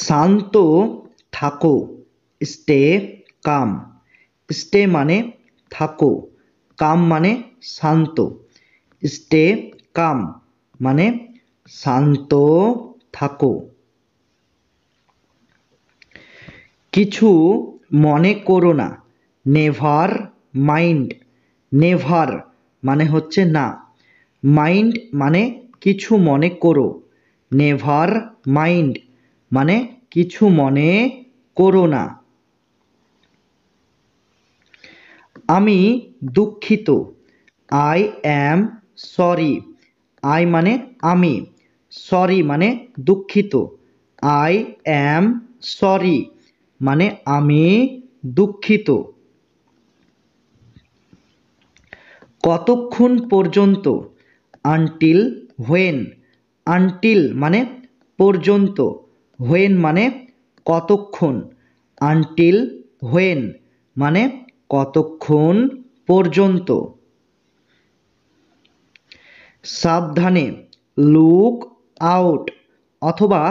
শান্ত থাকো, stay calm. Stay মানে থাকো, কাম মানে শান্ত। স্টে কাম মানে শান্ত থাকো। কিছু মনে করো না, নেভার মাইন্ড। নেভার মানে হচ্ছে না, মাইন্ড মানে কিছু মনে করো। নেভার মাইন্ড মানে কিছু মনে করো না। আমি দুঃখিত, আই অ্যাম সরি। আই মানে আমি, সরি মানে দুঃখিত। আই অ্যাম সরি মানে আমি দুঃখিত। কতক্ষণ পর্যন্ত, আনটিল হোয়েন। আনটিল মানে পর্যন্ত, হোয়েন মানে কতক্ষণ। আনটিল হোয়েন মানে কতক্ষণ পর্যন্ত। সাবধানে, লুক আউট, অথবা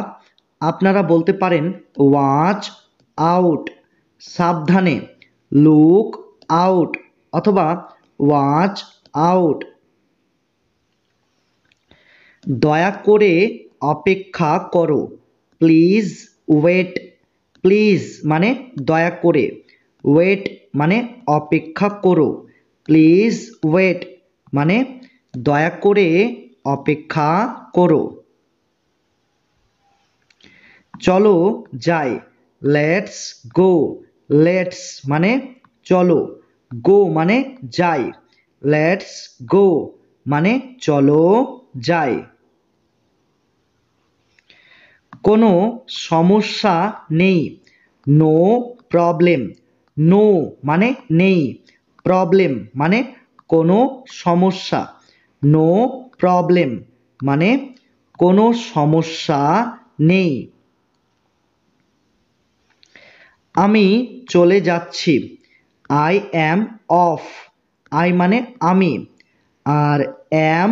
আপনারা বলতে পারেন ওয়াচ আউট। সাবধানে, লুক আউট অথবা ওয়াচ আউট। দয়া করে অপেক্ষা করো, প্লিজ ওয়েট। প্লিজ মানে দয়া করে, ওয়েট মানে অপেক্ষা করো। প্লিজ ওয়েট মানে দয়া করে অপেক্ষা করো। চলো যাই, লেটস গো। লেটস মানে চলো, গো মানে যাই। লেটস গো মানে চলো যাই। কোনো সমস্যা নেই, নো প্রবলেম। নো মানে নেই, প্রবলেম মানে কোনো সমস্যা। নো প্রবলেম মানে কোনো সমস্যা নেই। আমি চলে যাচ্ছি, আই অ্যাম অফ। আই মানে আমি, আর অ্যাম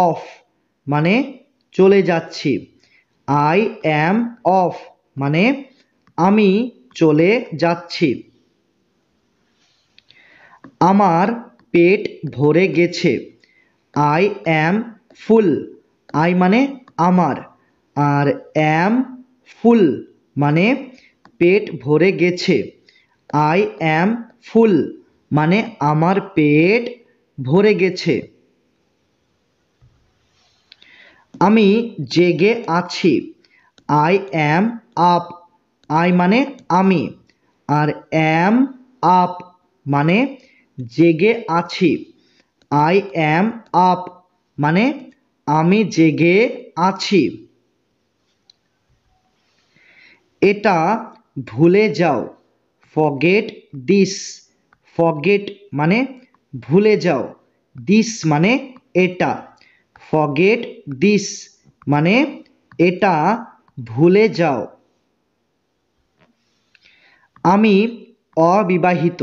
অফ মানে চলে যাচ্ছি। আই অ্যাম অফ মানে আমি চলে যাচ্ছি। আমার পেট ভরে গেছে, আই অ্যাম ফুল। আই মানে আমার, আর অ্যাম ফুল মানে পেট ভরে গেছে। আই অ্যাম ফুল মানে আমার পেট ভরে গেছে। আমি জেগে আছি, আই অ্যাম আপ। আই মানে আমি, আর অ্যাম আপ মানে জেগে আছি। আই অ্যাম আপ মানে আমি জেগে আছি। এটা ভুলে যাও, ফরগেট দিস। ফরগেট মানে ভুলে যাও, দিস মানে এটা। ফরগেট দিস মানে এটা ভুলে যাও। আমি অবিবাহিত,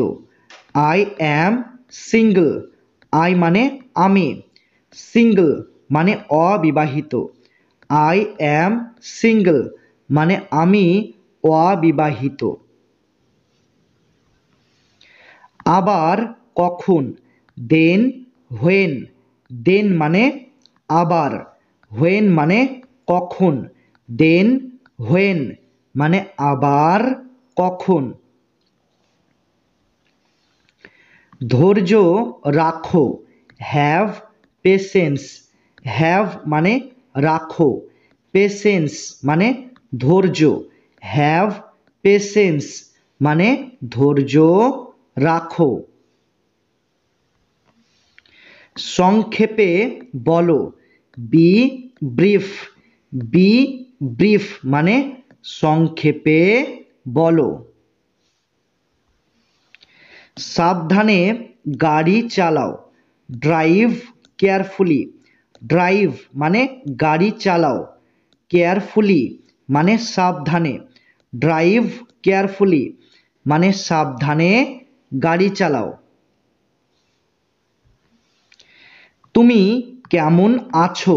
আই অ্যাম সিঙ্গল। আই মানে আমি, সিঙ্গল মানে অবিবাহিত। আই অ্যাম সিঙ্গল মানে আমি অবিবাহিত। আবার কখন, দেন হোয়েন। দেন মানে আবার, হোয়েন মানে কখন। দেন হোয়েন মানে আবার কখন। ধৈর্য রাখো, হ্যাভ পেশেন্স। হ্যাভ মানে রাখো, পেশেন্স মানে ধৈর্য। হ্যাভ পেশেন্স মানে ধৈর্য রাখো। সংক্ষেপে বলো, বি ব্রিফ। বি ব্রিফ মানে সংক্ষেপে বলো। সাবধানে গাড়ি চালাও, ড্রাইভ কেয়ারফুলি। ড্রাইভ মানে গাড়ি চালাও, কেয়ারফুলি মানে সাবধানে। ড্রাইভ কেয়ারফুলি মানে সাবধানে গাড়ি চালাও। তুমি কেমন আছো,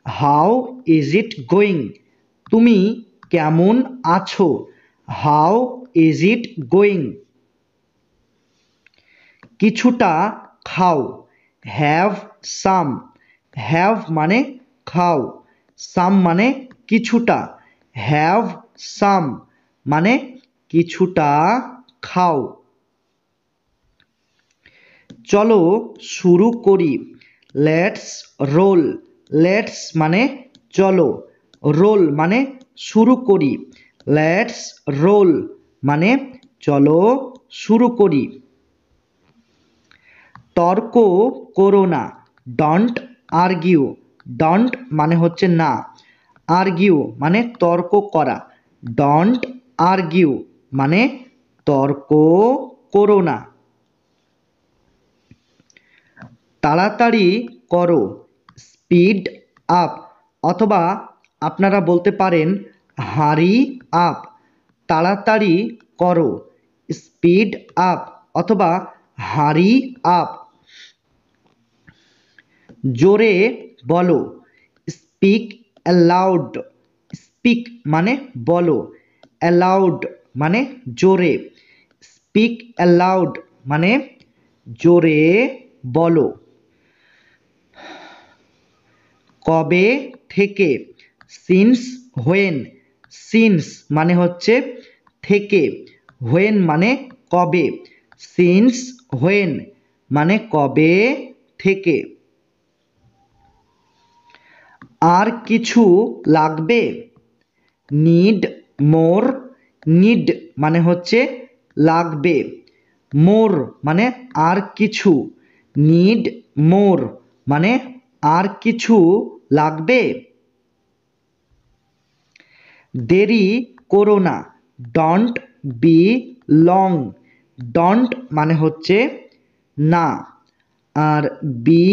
হাউ ইজ ইট গোয়িং। তুমি কেমন আছো? How is it going? কিছুটা খাও, হ্যাভ সাম। হ্যাভ মানে খাও, সাম মানে কিছুটা, হ্যাভ সাম মানে কিছুটা খাও। চলো শুরু করি, লেটস রোল। লেটস মানে চলো, রোল মানে শুরু করি, লেটস রোল মানে চলো শুরু করি। তর্ক করো না, ডন্ট আর্গিউ। ডন্ট মানে হচ্ছে না, আর্গিউ মানে তর্ক করা, ডন্ট আর্গিউ মানে তর্ক করো না। তাড়াতাড়ি করো, স্পিড আপ, অথবা আপনারা বলতে পারেন হারি আপ। তাড়াতাড়ি করো, স্পিড আপ অথবা হারি আপ। জোরে বলো, স্পিক অ্যালাউড। স্পিক মানে বলো, অ্যালাউড মানে জোরে, স্পিক অ্যালাউড মানে জোরে বলো। কবে থেকে, সিন্স হোয়েন। সিন্স মানে হচ্ছে থেকে, হোয়েন মানে কবে, সিন্স হোয়েন মানে কবে থেকে। আর কিছু লাগবে, নিড মোর। নিড মানে হচ্ছে লাগবে, মোর মানে আর কিছু, নিড মোর মানে আর কিছু লাগবে। দেরি করো না, ডন্ট বি লং। ডন্ট মানে হচ্ছে না, আর বি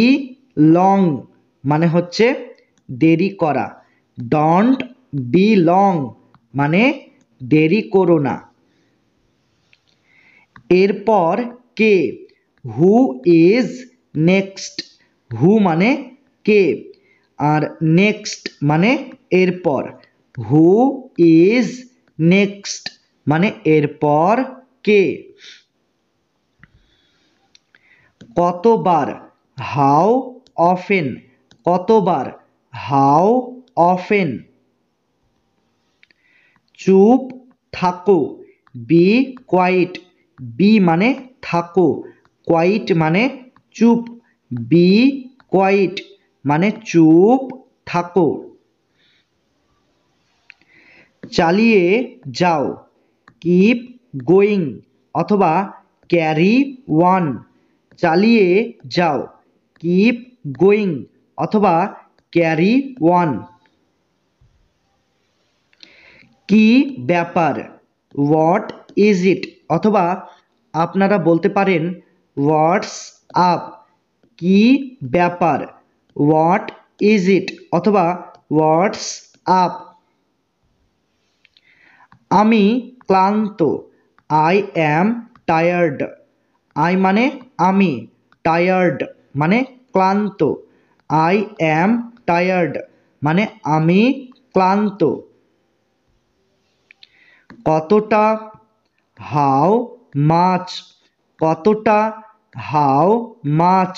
লং মানে হচ্ছে দেরি করা, ডন্ট বি লং মানে দেরি করো না। এরপর কে, হু ইজ নেক্সট। হু মানে কে, আর নেক্সট মানে এরপর, হু ইজ নেক্সট মানে এরপর কে। কতবার, হাউ অফেন। কতবার, হাউ অফেন। চুপ থাকো, বি কোয়াইট। বি মানে থাকো, কোয়াইট মানে চুপ, বি কোয়াইট মানে চুপ থাকো। চালিয়ে যাও, কিপ গোয়িং অথবা ক্যারি ওয়ান। চালিয়ে যাও, কিপ গোয়িং অথবা ক্যারি ওয়ান। কি ব্যাপার, হোয়াট ইজ ইট অথবা আপনারা বলতে পারেন হোয়াটস আপ। কি ব্যাপার, হোয়াট ইজ ইট অথবা হোয়াটস আপ। আমি ক্লান্ত, আই অ্যাম টায়ার্ড। আই মানে আমি, টায়ার্ড মানে ক্লান্ত, আই অ্যাম টায়ার্ড মানে আমি ক্লান্ত। কতটা, হাউ মাচ। কতটা, হাউ মাচ।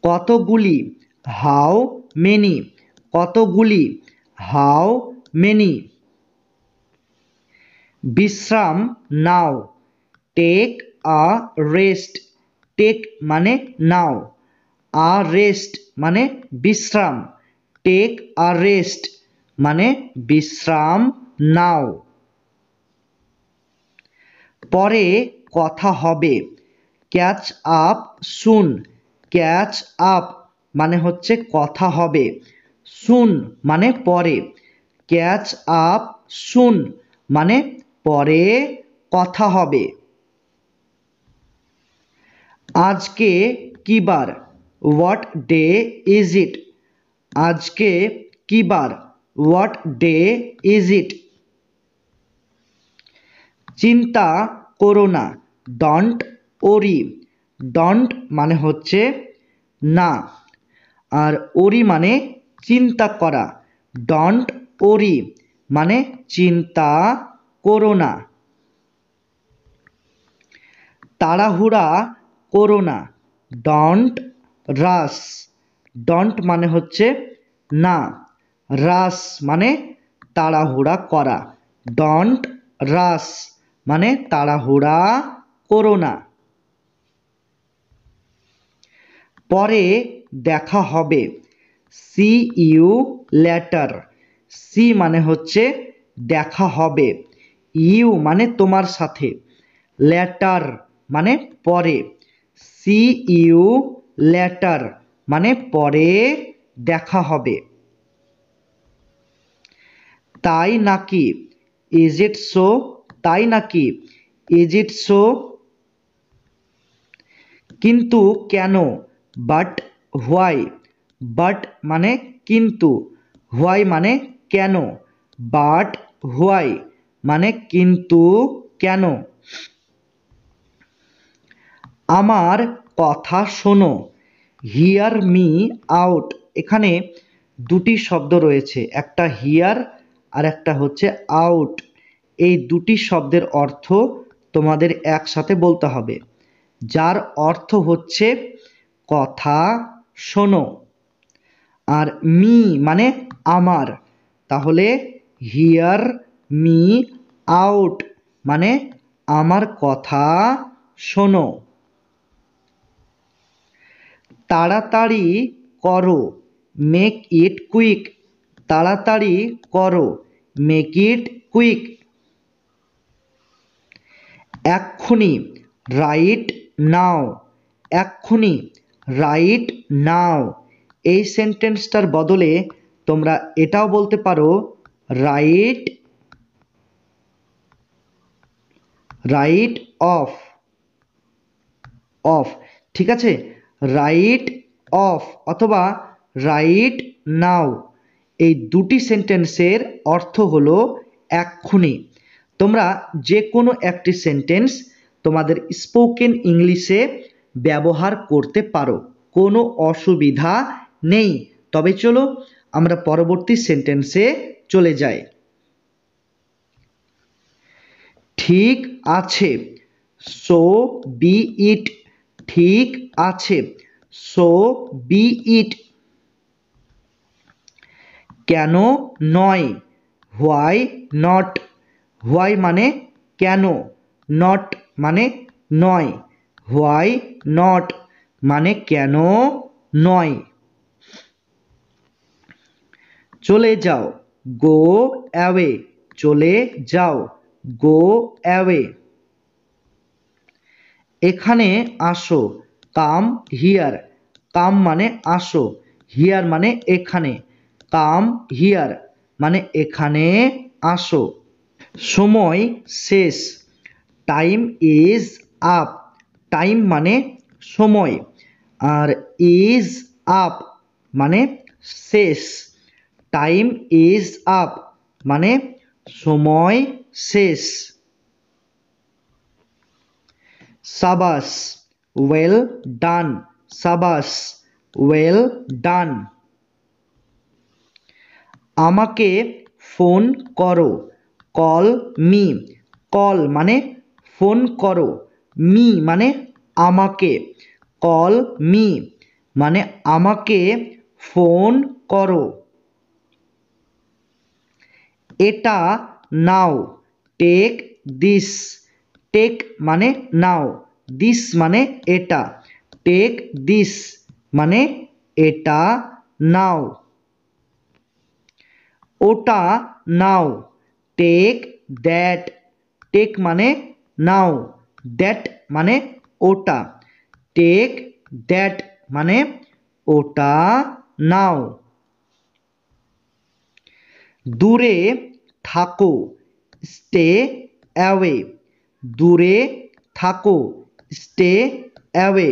কতগুলি, হাউ মেনি। কতগুলি, হাউ মেনি। বিশ্রাম নাও, টেক আ রেস্ট। টেক মানে নাও, আ রেস্ট মানে বিশ্রাম, টেক আ রেস্ট মানে বিশ্রাম নাও। পরে কথা হবে, ক্যাচ আপ সুন। ক্যাচ আপ মানে হচ্ছে কথা হবে, সুন মানে পরে, ক্যাচ আপ সুন মানে পরে কথা হবে। আজকে কি বার, হোয়াট ডে ইজ ইট। আজকে কি বার, হোয়াট ডে ইজ ইট। চিন্তা করো না, ডন্ট ওরি। ডন্ট মানে হচ্ছে না, আর ওরি মানে চিন্তা করা, ডন্ট ওরি মানে চিন্তা করো না। তাড়াহুড়া করো না, ডন্ট রাশ। ডন্ট মানে হচ্ছে না, রাশ মানে তাড়াহুড়া করা। ডন্ট রাশ মানে তাড়াহুড়া করো না। পরে দেখা হবে, সি ইউ লেটার। সি মানে হচ্ছে দেখা হবে, ইউ মানে তোমার সাথে, লেটার মানে পরে। সি ইউ লেটার মানে পরে দেখা হবে। তাই নাকি, ইজ ইট সো। তাই নাকি, ইজ ইট সো। কিন্তু কেন, বাট হোয়াই। বাট মানে কিন্তু, হোয়াই মানে কেন, বাট হোয়াই মানে কিন্তু কেন। আমার কথা শোনো, হিয়ার মি আউট। এখানে দুটি শব্দ রয়েছে, একটা হিয়ার আর একটা হচ্ছে আউট। এই দুটি শব্দের অর্থ তোমাদের একসাথে বলতে হবে, যার অর্থ হচ্ছে কথা শোনো। আর মি মানে আমার, তাহলে হিয়ার মি আউট মানে আমার কথা শোনো। তাড়াতাড়ি করো, মেক ইট কুইক। তাড়াতাড়ি করো, মেক ইট কুইক। এক্ষুনি, রাইট নাও। এক্ষুনি, রাইট নাও। এই সেন্টেন্সটার বদলে তোমরা এটাও বলতে পারো, রাইট রাইট অফ। অফ, ঠিক আছে, রাইট অফ অথবা রাইট নাও। এই দুটি সেন্টেন্সের অর্থ হলো এক্ষুনি। তোমরা যে কোনো একটি সেন্টেন্স তোমাদের স্পোকেন ইংলিশে ব্যবহার করতে পারো, কোনো অসুবিধা নেই। তবে চলো আমরা পরবর্তী সেন্টেন্সে চলে যাই। ঠিক আছে, সো বি ইট। ঠিক আছে, সো বি ইট। কেন নয়, হোয়াই নট। হোয়াই মানে কেন, নট মানে নয়, হোয়াই নট মানে কেন নয়। চলে যাও, গো অ্যাওয়ে। চলে যাও, গো অ্যাওয়ে। এখানে আসো, কাম হিয়ার। কাম মানে আসো, হিয়ার মানে এখানে, কাম হিয়ার মানে এখানে আসো। সময় শেষ, টাইম ইজ আপ। টাইম মানে সময়, আর ইজ আপ মানে শেষ। টাইম ইজ আপ মানে সময় শেষ। সাবাস, ওয়েল ডান। সাবাস, ওয়েল ডান। আমাকে ফোন করো, কল মি। কল মানে ফোন করো, মি মানে আমাকে, কল মি মানে আমাকে ফোন করো। এটা নাও, টেক দিস। টেক মানে নাও, দিস মানে এটা, টেক দিস মানে এটা নাও। ওটা নাও, টেক দ্যাট। টেক মানে নাও, দ্যাট মানে ওটা, টেক দ্যাট মানে ওটা নাও। দূরে থাকো, স্টে অ্যাওয়ে। দূরে থাকো, স্টে অ্যাওয়ে।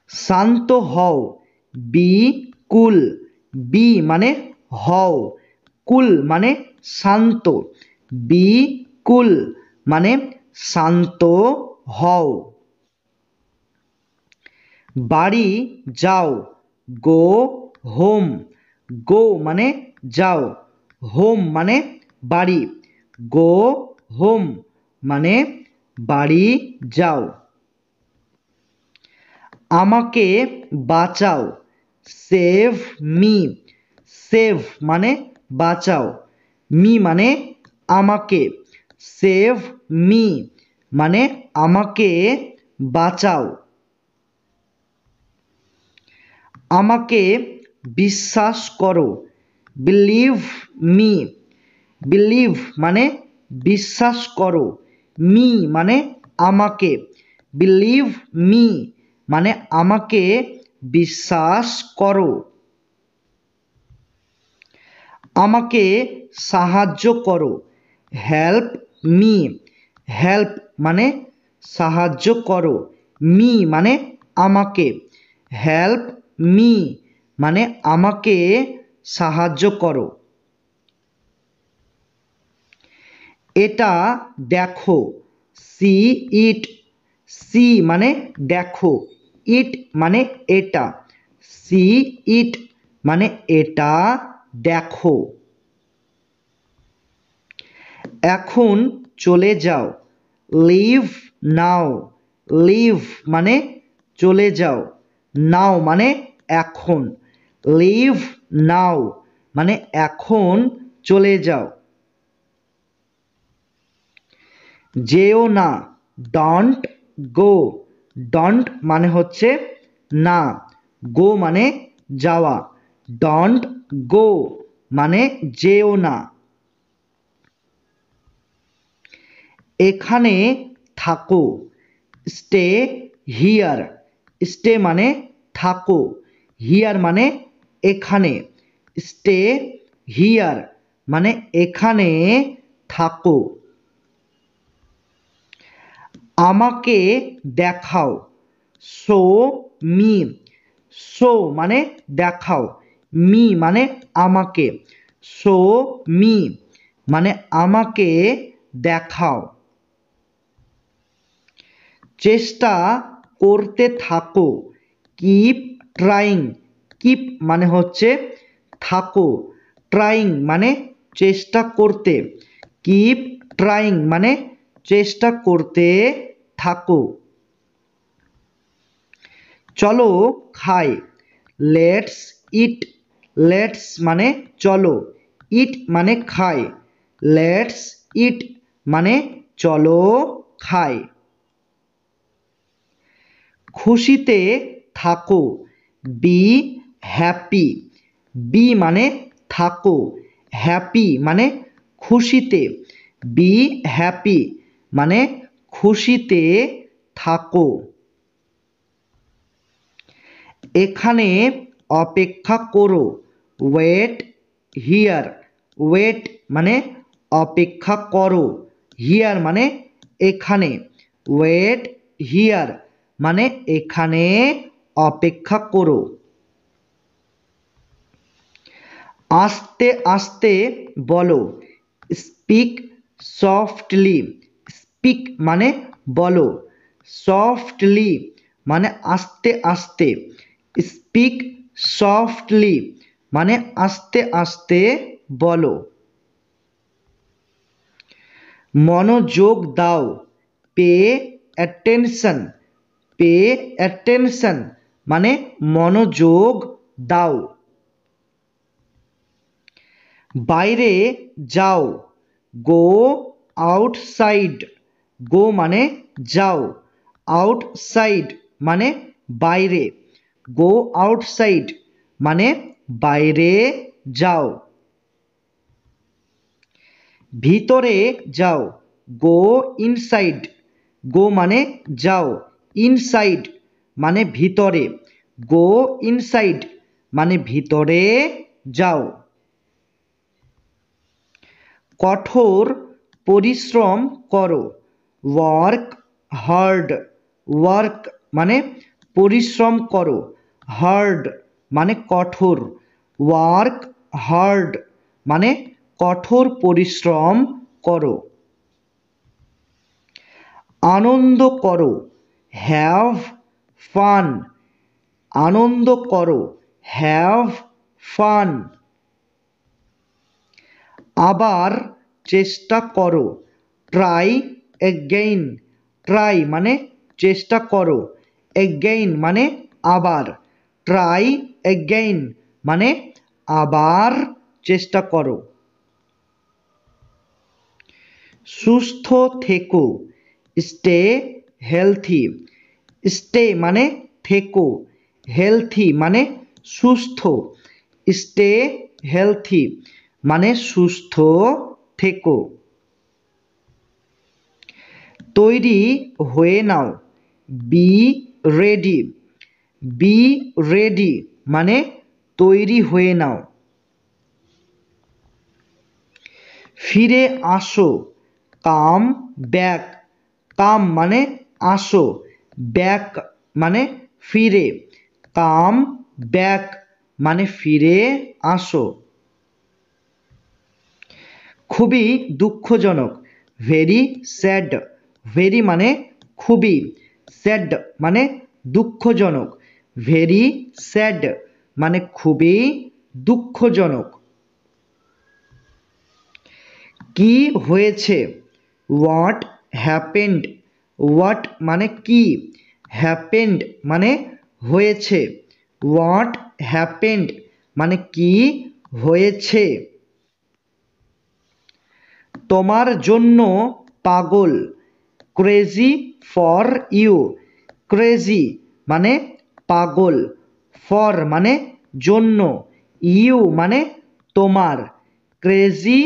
শান্ত হও, বি কুল। বি মানে হও, কুল মানে শান্ত, বি কুল মানে শান্ত হও। বাড়ি যাও, গো হোম। গো মানে যাও, হোম মানে বাড়ি, গো হোম মানে বাড়ি যাও। আমাকে বাঁচাও, সেভ মি, সেভ মানে বাঁচাও, মি মানে আমাকে, সেভ মি মানে আমাকে বাঁচাও। আমাকে বিশ্বাস করো, বিলিভ মি, বিলিভ মানে বিশ্বাস করো, মি মানে আমাকে, বিলিভ মি মানে আমাকে বিশ্বাস করো। আমাকে সাহায্য করো, হেল্প মি, হেল্প মানে সাহায্য করো, মি মানে আমাকে, হেল্প মি মানে আমাকে সাহায্য করো। এটা দেখো, সি ইট, সি মানে দেখো, ইট মানে এটা, সি ইট মানে এটা দেখো। এখন চলে যাও, লিভ নাও, লিভ মানে চলে যাও, নাও মানে এখন, লিভ নাও মানে এখন চলে যাও। যেও না, ডন্ট গো, ডন্ট মানে হচ্ছে না, গো মানে যাওয়া, ডন্ট গো মানে যেও না। এখানে থাকো, স্টে হিয়ার, স্টে মানে থাকো, হিয়ার মানে এখানে, স্টে হিয়ার মানে এখানে থাকো। আমাকে দেখাও, শো মি, শো মানে দেখাও, মি মানে আমাকে, শো মি মানে আমাকে দেখাও। চেষ্টা করতে থাকো, কিপ ট্রাইং, কিপ মানে হচ্ছে থাকো, ট্রাইং মানে চেষ্টা করতে, কিপ ট্রাইং মানে চেষ্টা করতে থাকো। চলো খাই, লেটস ইট, লেটস মানে চলো, ইট মানে খাই, লেটস ইট মানে চলো খাই। খুশিতে থাকো, বি হ্যাপি, বি মানে থাকো, হ্যাপি মানে খুশিতে, বি হ্যাপি মানে খুশিতে থাকো। এখানে অপেক্ষা করো, ওয়েট হিয়ার, ওয়েট মানে অপেক্ষা করো, হিয়ার মানে এখানে, ওয়েট হিয়ার মানে এখানে অপেক্ষা করো। আস্তে আস্তে বলো, স্পিক সফটলি, স্পিক মানে বলো, সফটলি মানে আস্তে আস্তে, স্পিক সফটলি মানে আস্তে আস্তে বলো। মনোযোগ দাও, পে অ্যাটেনশন, পে অ্যাটেনশন মানে মনোযোগ দাও। বাইরে যাও, গো আউটসাইড, গো মানে যাও, আউটসাইড মানে বাইরে, গো আউটসাইড মানে বাইরে যাও। ভিতরে যাও, গো ইনসাইড, গো মানে যাও, ইনসাইড মানে ভিতরে, গো ইনসাইড মানে ভিতরে যাও। কঠোর পরিশ্রম করো, ওয়ার্ক হার্ড, ওয়ার্ক মানে পরিশ্রম করো, হার্ড মানে কঠোর, ওয়ার্ক হার্ড মানে কঠোর পরিশ্রম করো। আনন্দ করো, হ্যাভ ফান, আনন্দ করো, হ্যাভ ফান আবার চেষ্টা করো, ট্রাই এগেইন। ট্রাই মানে চেষ্টা করো, এগেইন মানে আবার, ট্রাই এগেইন মানে আবার চেষ্টা করো। সুস্থ থেকো, স্টে হেলথি। স্টে মানে থেকো, হেলথি মানে সুস্থ, স্টে হেলথি মানে সুস্থ থেকো। তৈরি হয়ে নাও, বি রেডি। বি রেডি মানে তৈরি হয়ে নাও। ফিরে আসো, কাম ব্যাক। কাম মানে আসো, ব্যাক মানে ফিরে, কাম ব্যাক মানে ফিরে আসো। খুবই দুঃখজনক, ভেরি স্যাড। ভেরি মানে খুবই, স্যাড মানে দুঃখজনক, ভেরি স্যাড মানে খুবই দুঃখজনক। কি হয়েছে, হোয়াট হ্যাপেন্ড। হোয়াট মানে কি, হ্যাপেন্ড মানে হয়েছে, হোয়াট হ্যাপেন্ড মানে কি হয়েছে। তোমার জন্য পাগল, ক্রেজি ফর ইউ। ক্রেজি মানে পাগল, ফর মানে জন্য, ইউ মানে তোমার, ক্রেজি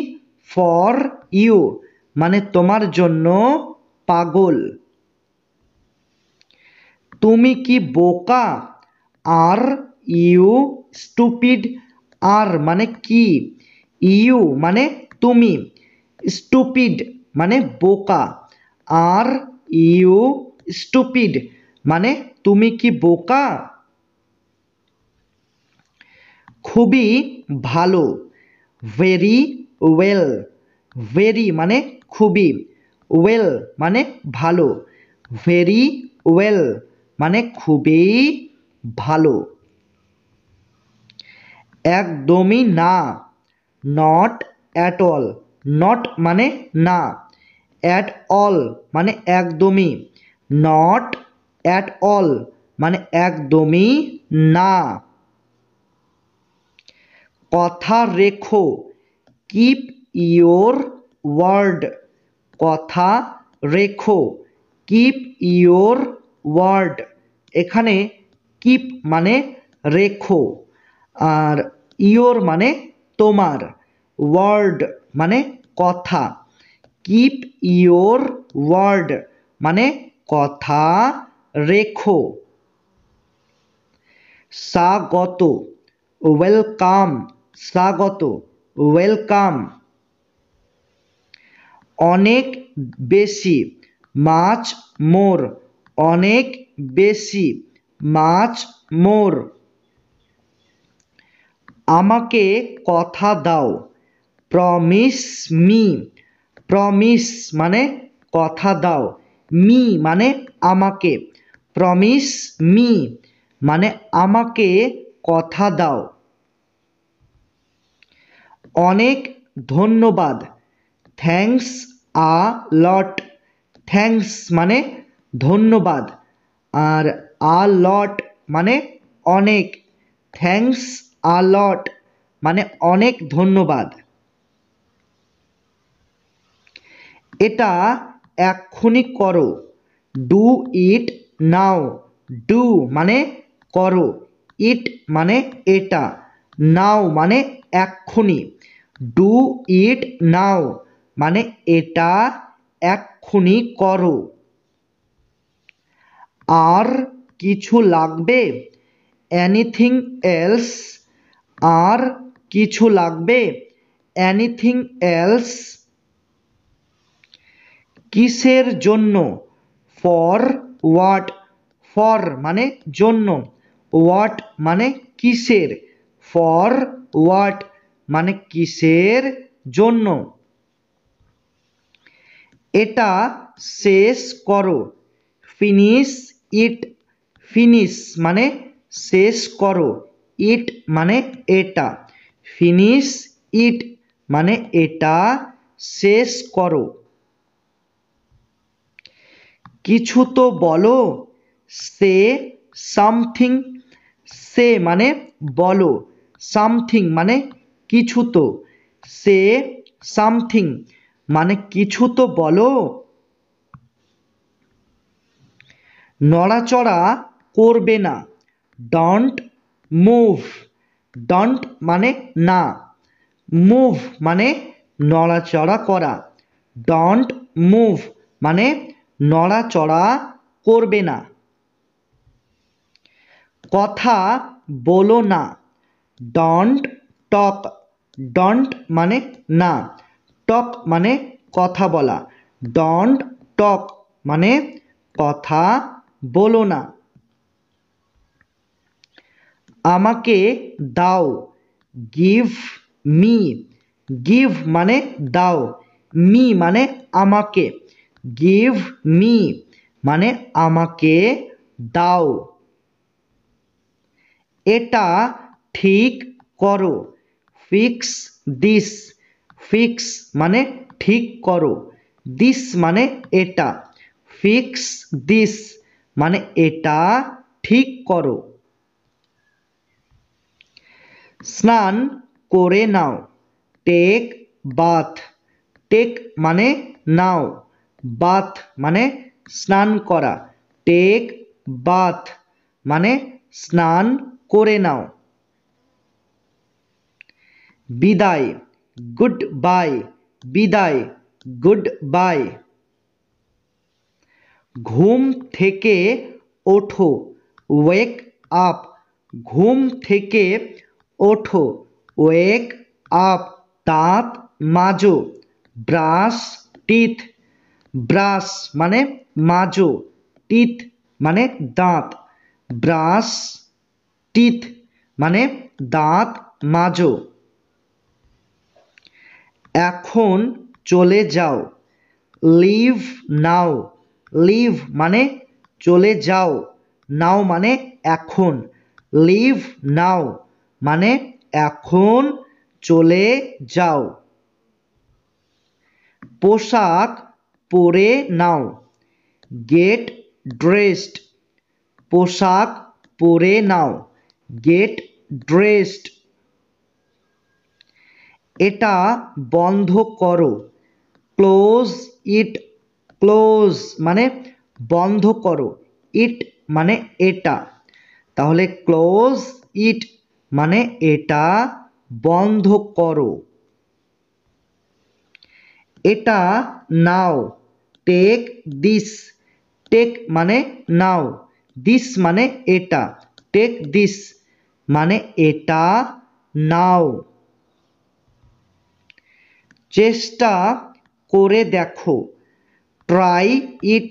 ফর ইউ মানে তোমার জন্য পাগল। তুমি কি বোকা, আর ইউ স্টুপিড। আর মানে কি, ইউ মানে তুমি, স্টুপিড মানে বোকা, আর ইউ স্টুপিড মানে তুমি কি বোকা। খুবই ভালো, ভেরি ওয়েল। ভেরি মানে খুবই, ওয়েল মানে ভালো, ভেরি ওয়েল মানে খুবই ভালো। একদমই না, নট অ্যাট অল। নট মানে না, অ্যাট অল মানে একদমই, নট অ্যাট অল মানে একদমই না। কথা রেখো, কিপ ইয়োর ওয়ার্ড। কথা রেখো, কিপ ইয়োর ওয়ার্ড। এখানে কিপ মানে রেখো, আর ইয়োর মানে তোমার, ওয়ার্ড মানে কথা, কিপ ইয়োর ওয়ার্ড মানে কথা রেখো। স্বাগত, ওয়েলকাম। স্বাগত, ওয়েলকাম। অনেক বেশি, মাচ মোর। অনেক বেশি, মাচ মোর। আমাকে কথা দাও, প্রমিস মি। প্রমিস মানে কথা দাও, মি মানে আমাকে, প্রমিস মি মানে আমাকে কথা দাও। অনেক ধন্যবাদ, থ্যাঙ্কস আ লট। থ্যাঙ্কস মানে ধন্যবাদ, আর আ লট মানে অনেক, থ্যাঙ্কস আ লট মানে অনেক ধন্যবাদ। এটা এক্ষুনি করো, ডু ইট নাও। ডু মানে করো, ইট মানে এটা, নাও মানে এক্ষুনি, ডু ইট নাও মানে এটা এক্ষুনি করো। আর কিছু লাগবে, এনিথিং এলস। আর কিছু লাগবে, এনিথিং এলস। কিসের জন্য, ফর হোয়াট। ফর মানে জন্য, হোয়াট মানে কিসের, ফর হোয়াট মানে কিসের জন্য। এটা শেষ করো, ফিনিশ ইট। ফিনিশ মানে শেষ করো, ইট মানে এটা, ফিনিশ ইট মানে এটা শেষ করো। কিছু তো বলো, সে সামথিং। সে মানে বলো, সামথিং মানে কিছু তো, সে সামথিং মানে কিছু তো বলো। নড়াচড়া করবে না, ডোন্ট মুভ। ডোন্ট মানে না, মুভ মানে নড়াচড়া করা। ডোন্ট মুভ মানে নড়াচড়া করবে না। কথা বলো না, ডোন্ট টক। ডোন্ট মানে না, টক মানে কথা বলা। ডোন্ট টক মানে কথা বলো না। আমাকে দাও, গিভ মি। গিভ মানে দাও, মি মানে আমাকে। গিভ মি মানে আমাকে দাও। এটা ঠিক করো, ফিক্স দিস। ফিক্স মানে ঠিক করো, দিস মানে এটা। ফিক্স দিস মানে এটা ঠিক করো। স্নান করে নাও, টেক বাথ। টেক মানে নাও, বাথ মানে স্নান করা। টেক বাথ মানে স্নান করে নাও। বিদায়, গুড বাই। বিদায়, গুড বাই। ঘুম থেকে ওঠো, ওয়েক আপ। ঘুম থেকে ওঠো, ওয়েক আপ। দাঁত মাজো, ব্রাশ টিথ। ব্রাশ মানে মাজো, টিথ মানে দাঁত। ব্রাশ টিথ মানে দাঁত মাজো। এখন চলে যাও, লিভ নাও। লিভ মানে চলে যাও, নাও মানে এখন। লিভ নাও মানে এখন চলে যাও। পোশাক পরে নাও, গেট ড্রেসড। পোশাক পরে নাও, গেট ড্রেসড। এটা বন্ধ করো, ক্লোজ ইট। ক্লোজ মানে বন্ধ করো, ইট মানে এটা। তাহলে ক্লোজ ইট মানে এটা বন্ধ করো। এটা নাও, টেক দিস। টেক মানে নাও, দিস মানে এটা। টেক দিস মানে এটা নাও। চেষ্টা করে দেখো, ট্রাই ইট।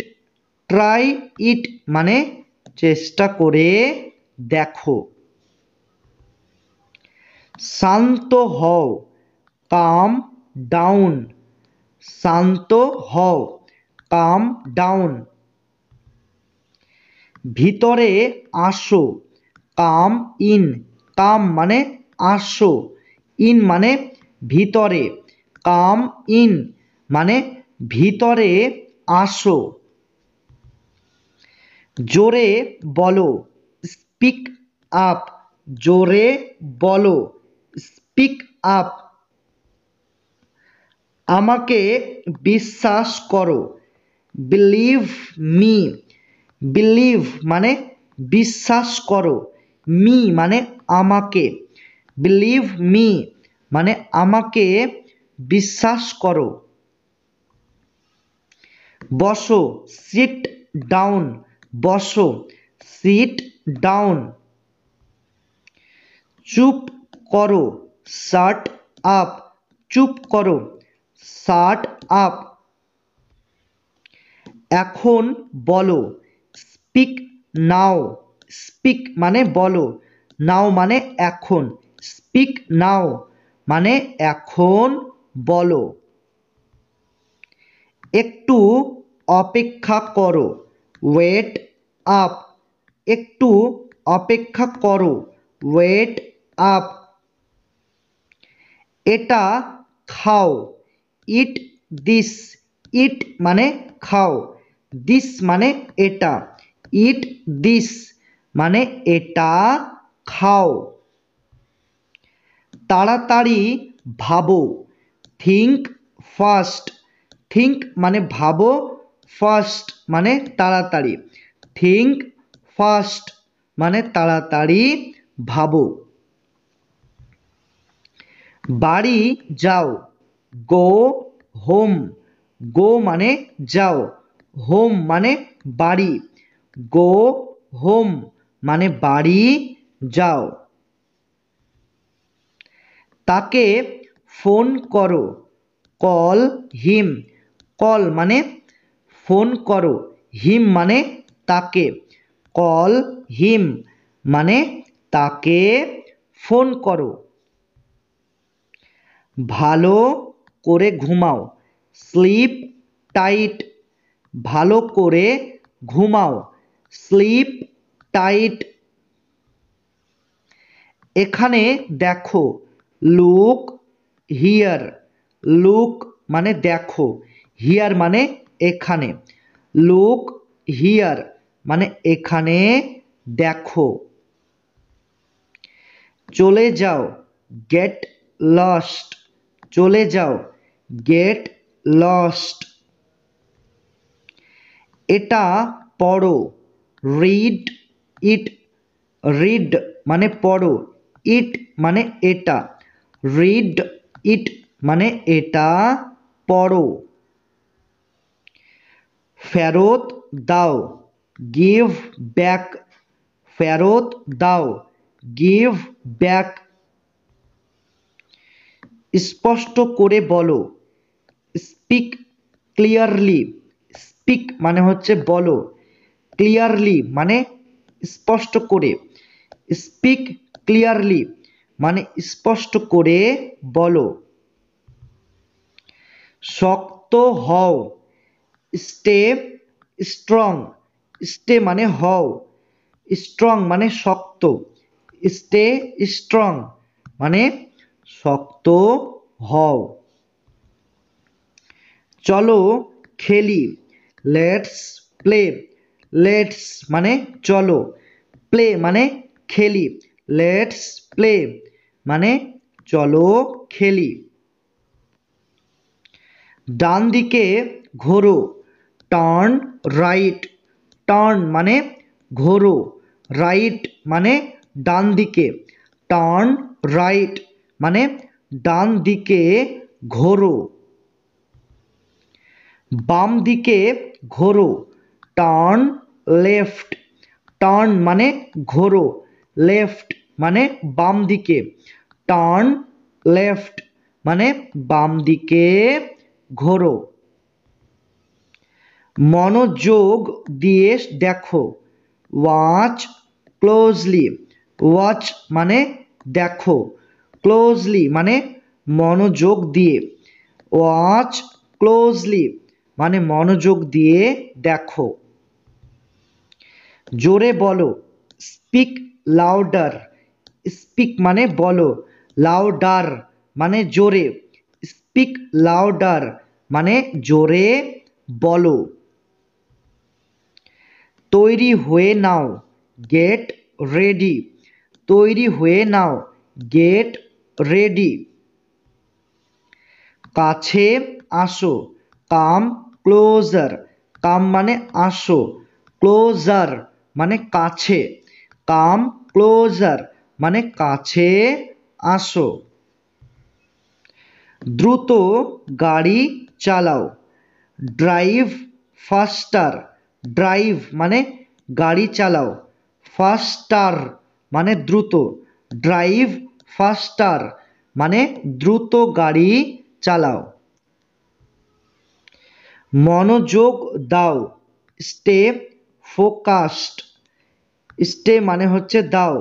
ট্রাই ইট মানে চেষ্টা করে দেখো। শান্ত হও, কাম ডাউন। শান্ত হও, কাম ডাউন। ভিতরে আসো, কাম ইন। কাম মানে আসো, ইন মানে ভিতরে। কাম ইন মানে ভিতরে আসো। জোরে বলো, স্পিক আপ। জোরে বলো, স্পিক আপ। আমাকে বিশ্বাস করো, বিলিভ মি। বিলিভ মানে বিশ্বাস করো, মি মানে আমাকে। বিলিভ মি মানে আমাকে বিশ্বাস করো। বসো, সিট ডাউন। বসো, সিট ডাউন। চুপ করো, শাট আপ। চুপ করো, শাট আপ। এখন বলো, স্পিক নাও। স্পিক মানে বলো, নাও মানে এখন। স্পিক নাও মানে এখন বলো। একটু অপেক্ষা করো, ওয়েট আপ। একটু অপেক্ষা করো, ওয়েট আপ। এটা খাও। ইট দিস, ইট মানে খাও, দিস মানে এটা, ইট দিস মানে এটা খাও। তাড়াতাড়ি ভাবো, থিঙ্ক ফাস্ট, থিঙ্ক মানে ভাবো, ফাস্ট মানে তাড়াতাড়ি, থিঙ্ক ফাস্ট মানে তাড়াতাড়ি ভাবো। বাড়ি যাও, গো হোম, গো মানে যাও, হোম মানে বাড়ি, গো হোম মানে বাড়ি যাও। তাকে ফোন করো, কল হিম, কল মানে ফোন করো, হিম মানে তাকে, কল হিম মানে তাকে ফোন করো। ভালো করে ঘুমাও, স্লিপ টাইট, ভালো করে ঘুমাও, স্লিপ টাইট। এখানে দেখো, লুক হিয়ার, লুক মানে দেখো, হিয়ার মানে এখানে, লুক হিয়ার মানে এখানে দেখো। চলে যাও, গেট লস্ট, চলে যাও, গেট লস্ট। এটা পড়ো, রিড ইট, রিড মানে পড়ো, ইট মানে এটা, রিড ইট মানে এটা পড়ো। ফেরত দাও, গিভ ব্যাক, ফেরত দাও, গিভ ব্যাক। স্পষ্ট করে বলো, স্পিক ক্লিয়ারলি, স্পিক মানে হচ্ছে বলো, ক্লিয়ারলি মানে স্পষ্ট করে, স্পিক ক্লিয়ারলি মানে স্পষ্ট করে বলো। শক্ত হও, স্টে স্ট্রং, স্টে মানে হও, স্ট্রং মানে শক্ত, স্টে স্ট্রং মানে শক্ত হও। চলো খেলি, লেটস প্লে, লেটস মানে চলো, প্লে মানে খেলি, লেটস প্লে মানে চলো খেলি। ডান দিকে ঘোরো, টার্ন রাইট, টার্ন মানে ঘোরো, রাইট মানে ডান দিকে, টার্ন রাইট মানে ডান দিকে ঘোরো। বাম দিকে ঘোরো, টার্ন লেফট, টার্ন মানে ঘোরো, লেফট মানে বাম দিকে, টার্ন লেফট মানে বাম দিকে ঘোরো। মনোযোগ দিয়ে দেখো, ওয়াচ ক্লোজলি, ওয়াচ মানে দেখো, ক্লোজলি মানে মনোযোগ দিয়ে, ওয়াচ ক্লোজলি মানে মনোযোগ দিয়ে দেখো। জোরে বলো, স্পিক লাউডার, স্পিক মানে বলো, লাউডার মানে জোরে, স্পিক লাউডার মানে জোরে বলো। তৈরি হয়ে নাও, গেট রেডি, তৈরি হয়ে নাও, গেট রেডি। কাছে আসো, কাম ক্লোজার, কাম মানে আসো, ক্লোজার মানে কাছে, কাম ক্লোজার মানে কাছে আসো। দ্রুত গাড়ি চালাও, ড্রাইভ ফাস্টার, ড্রাইভ মানে গাড়ি চালাও, ফাস্টার মানে দ্রুত, ড্রাইভ ফাস্টার মানে দ্রুত গাড়ি চালাও। মনোযোগ দাও, স্টে ফোকাসড, স্টে মানে হচ্ছে দাও,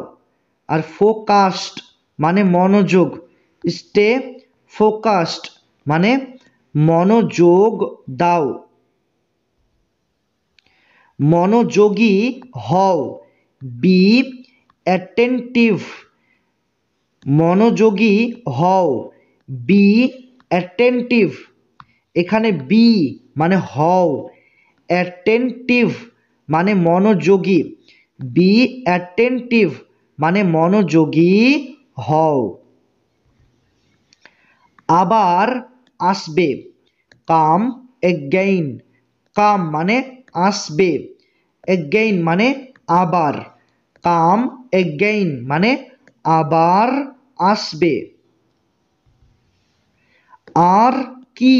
আর ফোকাসড মানে মনোযোগ, স্টে ফোকাসড মানে মনোযোগ দাও। মনোযোগী হও, বি অ্যাটেন্টিভ, মনোযোগী হও, বি অ্যাটেন্টিভ, এখানে বি মানে হও, অ্যাটেন্টিভ মানে মনোযোগী, বি অ্যাটেন্টিভ মানে মনোযোগী হও। আবার আসবে, কাম এগেইন, কাম মানে আসবে, এগেইন মানে আবার, কাম এগেইন মানে আবার আসবে। আর কি,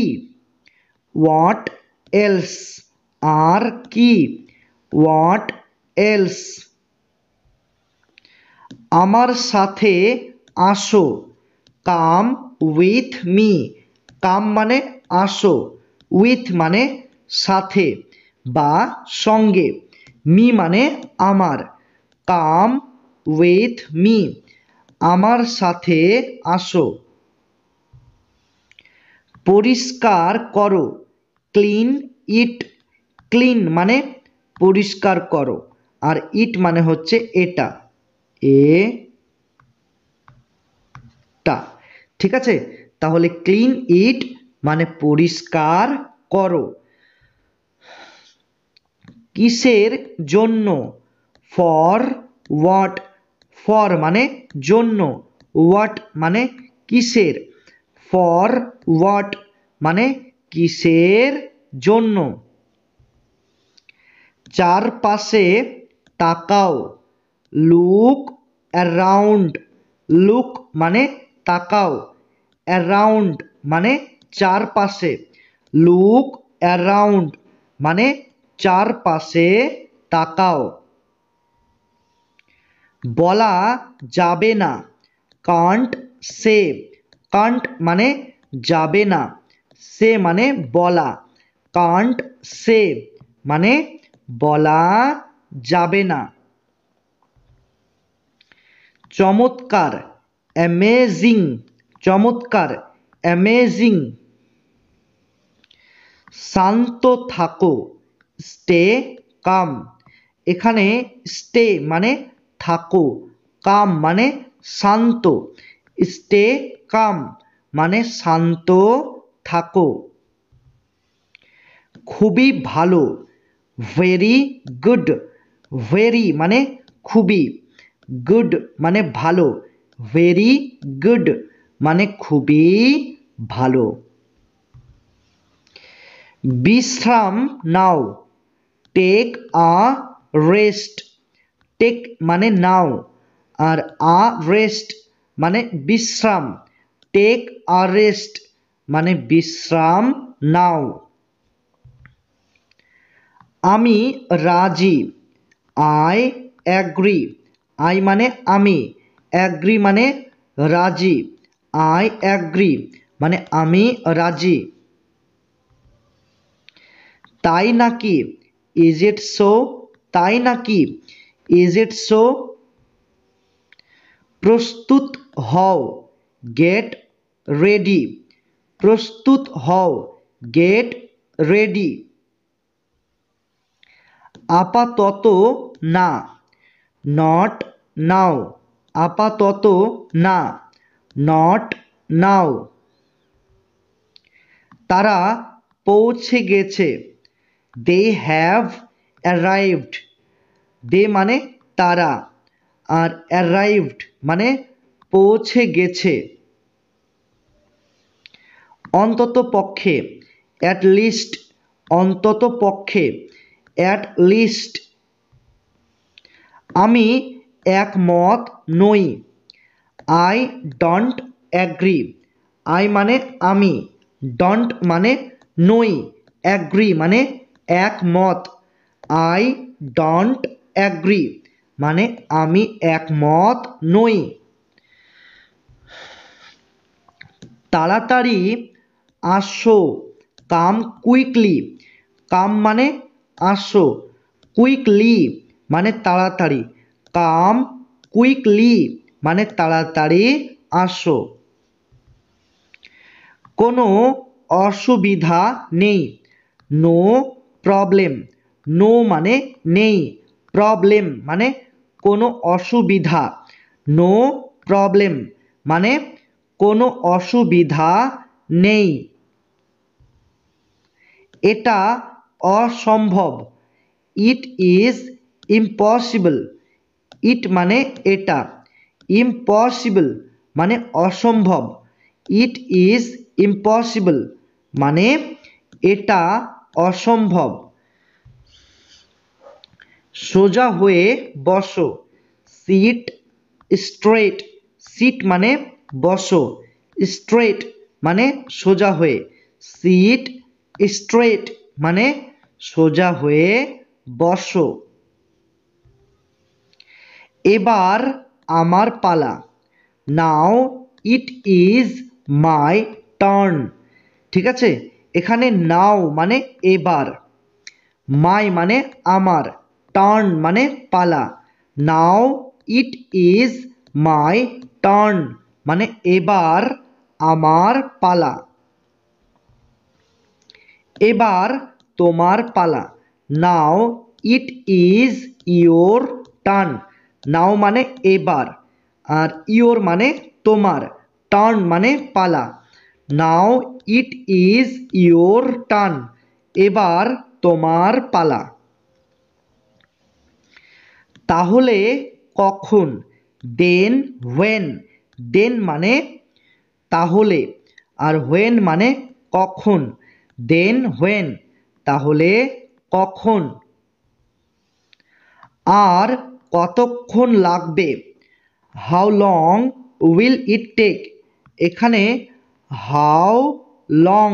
হোয়াট এলস, আর কি, হোয়াট এলস। আমার সাথে আসো, কাম উইথ মি, কাম মানে আসো, উইথ মানে সাথে বা সঙ্গে, মি মানে আমার, কাম উইথ মি, আমার সাথে আসো। পরিষ্কার করো, ক্লিন ইট, ক্লিন মানে পরিষ্কার করো, আর ইট মানে হচ্ছে এটা, এটা, ঠিক আছে। তাহলে ক্লিন ইট মানে পরিষ্কার করো। কিসের জন্য, ফর হোয়াট, ফর মানে জন্য, হোয়াট মানে কিসের, ফর হোয়াট মানে কিসের জন্য। চারপাশে তাকাও, লুক অ্যারাউন্ড, লুক মানে তাকাও, অ্যারাউন্ড মানে চারপাশে, লুক অ্যারাউন্ড মানে চারপাশে তাকাও। বলা যাবে না, কান্ট সে, কান্ট মানে যাবে না, সে মানে বলা, কান্ট সে মানে বলা যাবে না। চমৎকার, অ্যামেজিং, চমৎকার, অ্যামেজিং। শান্ত থাকো, স্টে কাম, এখানে স্টে মানে থাকো, কাম মানে শান্ত, স্টে কাম মানে শান্ত থাকো। খুবই ভালো, ভেরি গুড, ভেরি মানে খুবই, গুড মানে ভালো, ভেরি গুড মানে খুবই ভালো। বিশ্রাম নাও, টেক আ রেস্ট, টেক মানে নাও, আর আ রেস্ট মানে বিশ্রাম, টেক আ রেস্ট মানে বিশ্রাম নাও। আমি রাজি, আই অ্যাগ্রি, আই মানে আমি, অ্যাগ্রি মানে রাজি, আই অ্যাগ্রি মানে আমি রাজি। তাই নাকি, ইজ ইট সো, তাই নাকি, ইজ ইট সো। প্রস্তুত হও, গেট রেডি, প্রস্তুত হও, গেট রেডি। আপাতত না, নট নাও, আপাতত না, নট নাও। তারা পৌঁছে গেছে, দে হ্যাভ অ্যারাইভড, দে মানে তারা, আর অ্যারাইভড মানে পৌঁছে গেছে। অন্তত পক্ষে, অ্যাট লিস্ট, অন্তত পক্ষে, অ্যাট লিস্ট। আমি একমত নই, আই ডোন্ট অ্যাগ্রি, আই মানে আমি, ডোন্ট মানে নই, অ্যাগ্রি মানে একমত, আই ডোন্ট অ্যাগ্রি মানে আমি একমত নই। তাড়াতাড়ি আসো, কাম কুইকলি, কাম মানে আসো, কুইকলি মানে তাড়াতাড়ি, কাম কুইকলি মানে তাড়াতাড়ি আসো। কোনো অসুবিধা নেই, নো প্রবলেম, নো মানে নেই, প্রবলেম মানে কোনো অসুবিধা, নো প্রবলেম মানে কোনো অসুবিধা নেই। এটা অসম্ভব। It is impossible. ইট মানে এটা, ইম্পসিবল মানে অসম্ভব, ইট ইজ ইম্পসিবল মানে এটা অসম্ভব। সোজা হয়ে বসো, সিট স্ট্রেট। সিট মানে বসো, স্ট্রেট মানে সোজা হয়ে, সিট স্ট্রেট মানে সোজা হয়ে বসো। এবার আমার পালা, নাও ইট ইজ মাই টার্ন। ঠিক আছে, এখানে নাও মানে এবার, মাই মানে আমার, টার্ন মানে পালা। নাও ইট ইজ মাই টার্ন মানে এবার আমার পালা। এবার তোমার পালা, নাও ইট ইজ ইয়োর টার্ন। নাও মানে এবার, আর ইয়োর মানে তোমার, টার্ন মানে পালা। নাও ইট ইজ ইয়োর টার্ন, এবার তোমার পালা। তাহলে কখন, দেন হোয়েন। দেন মানে তাহলে, আর হোয়েন মানে কখন, দেন হোয়েন তাহলে কখন। আর কতক্ষণ লাগবে, how long will it take. এখানে হাউ লং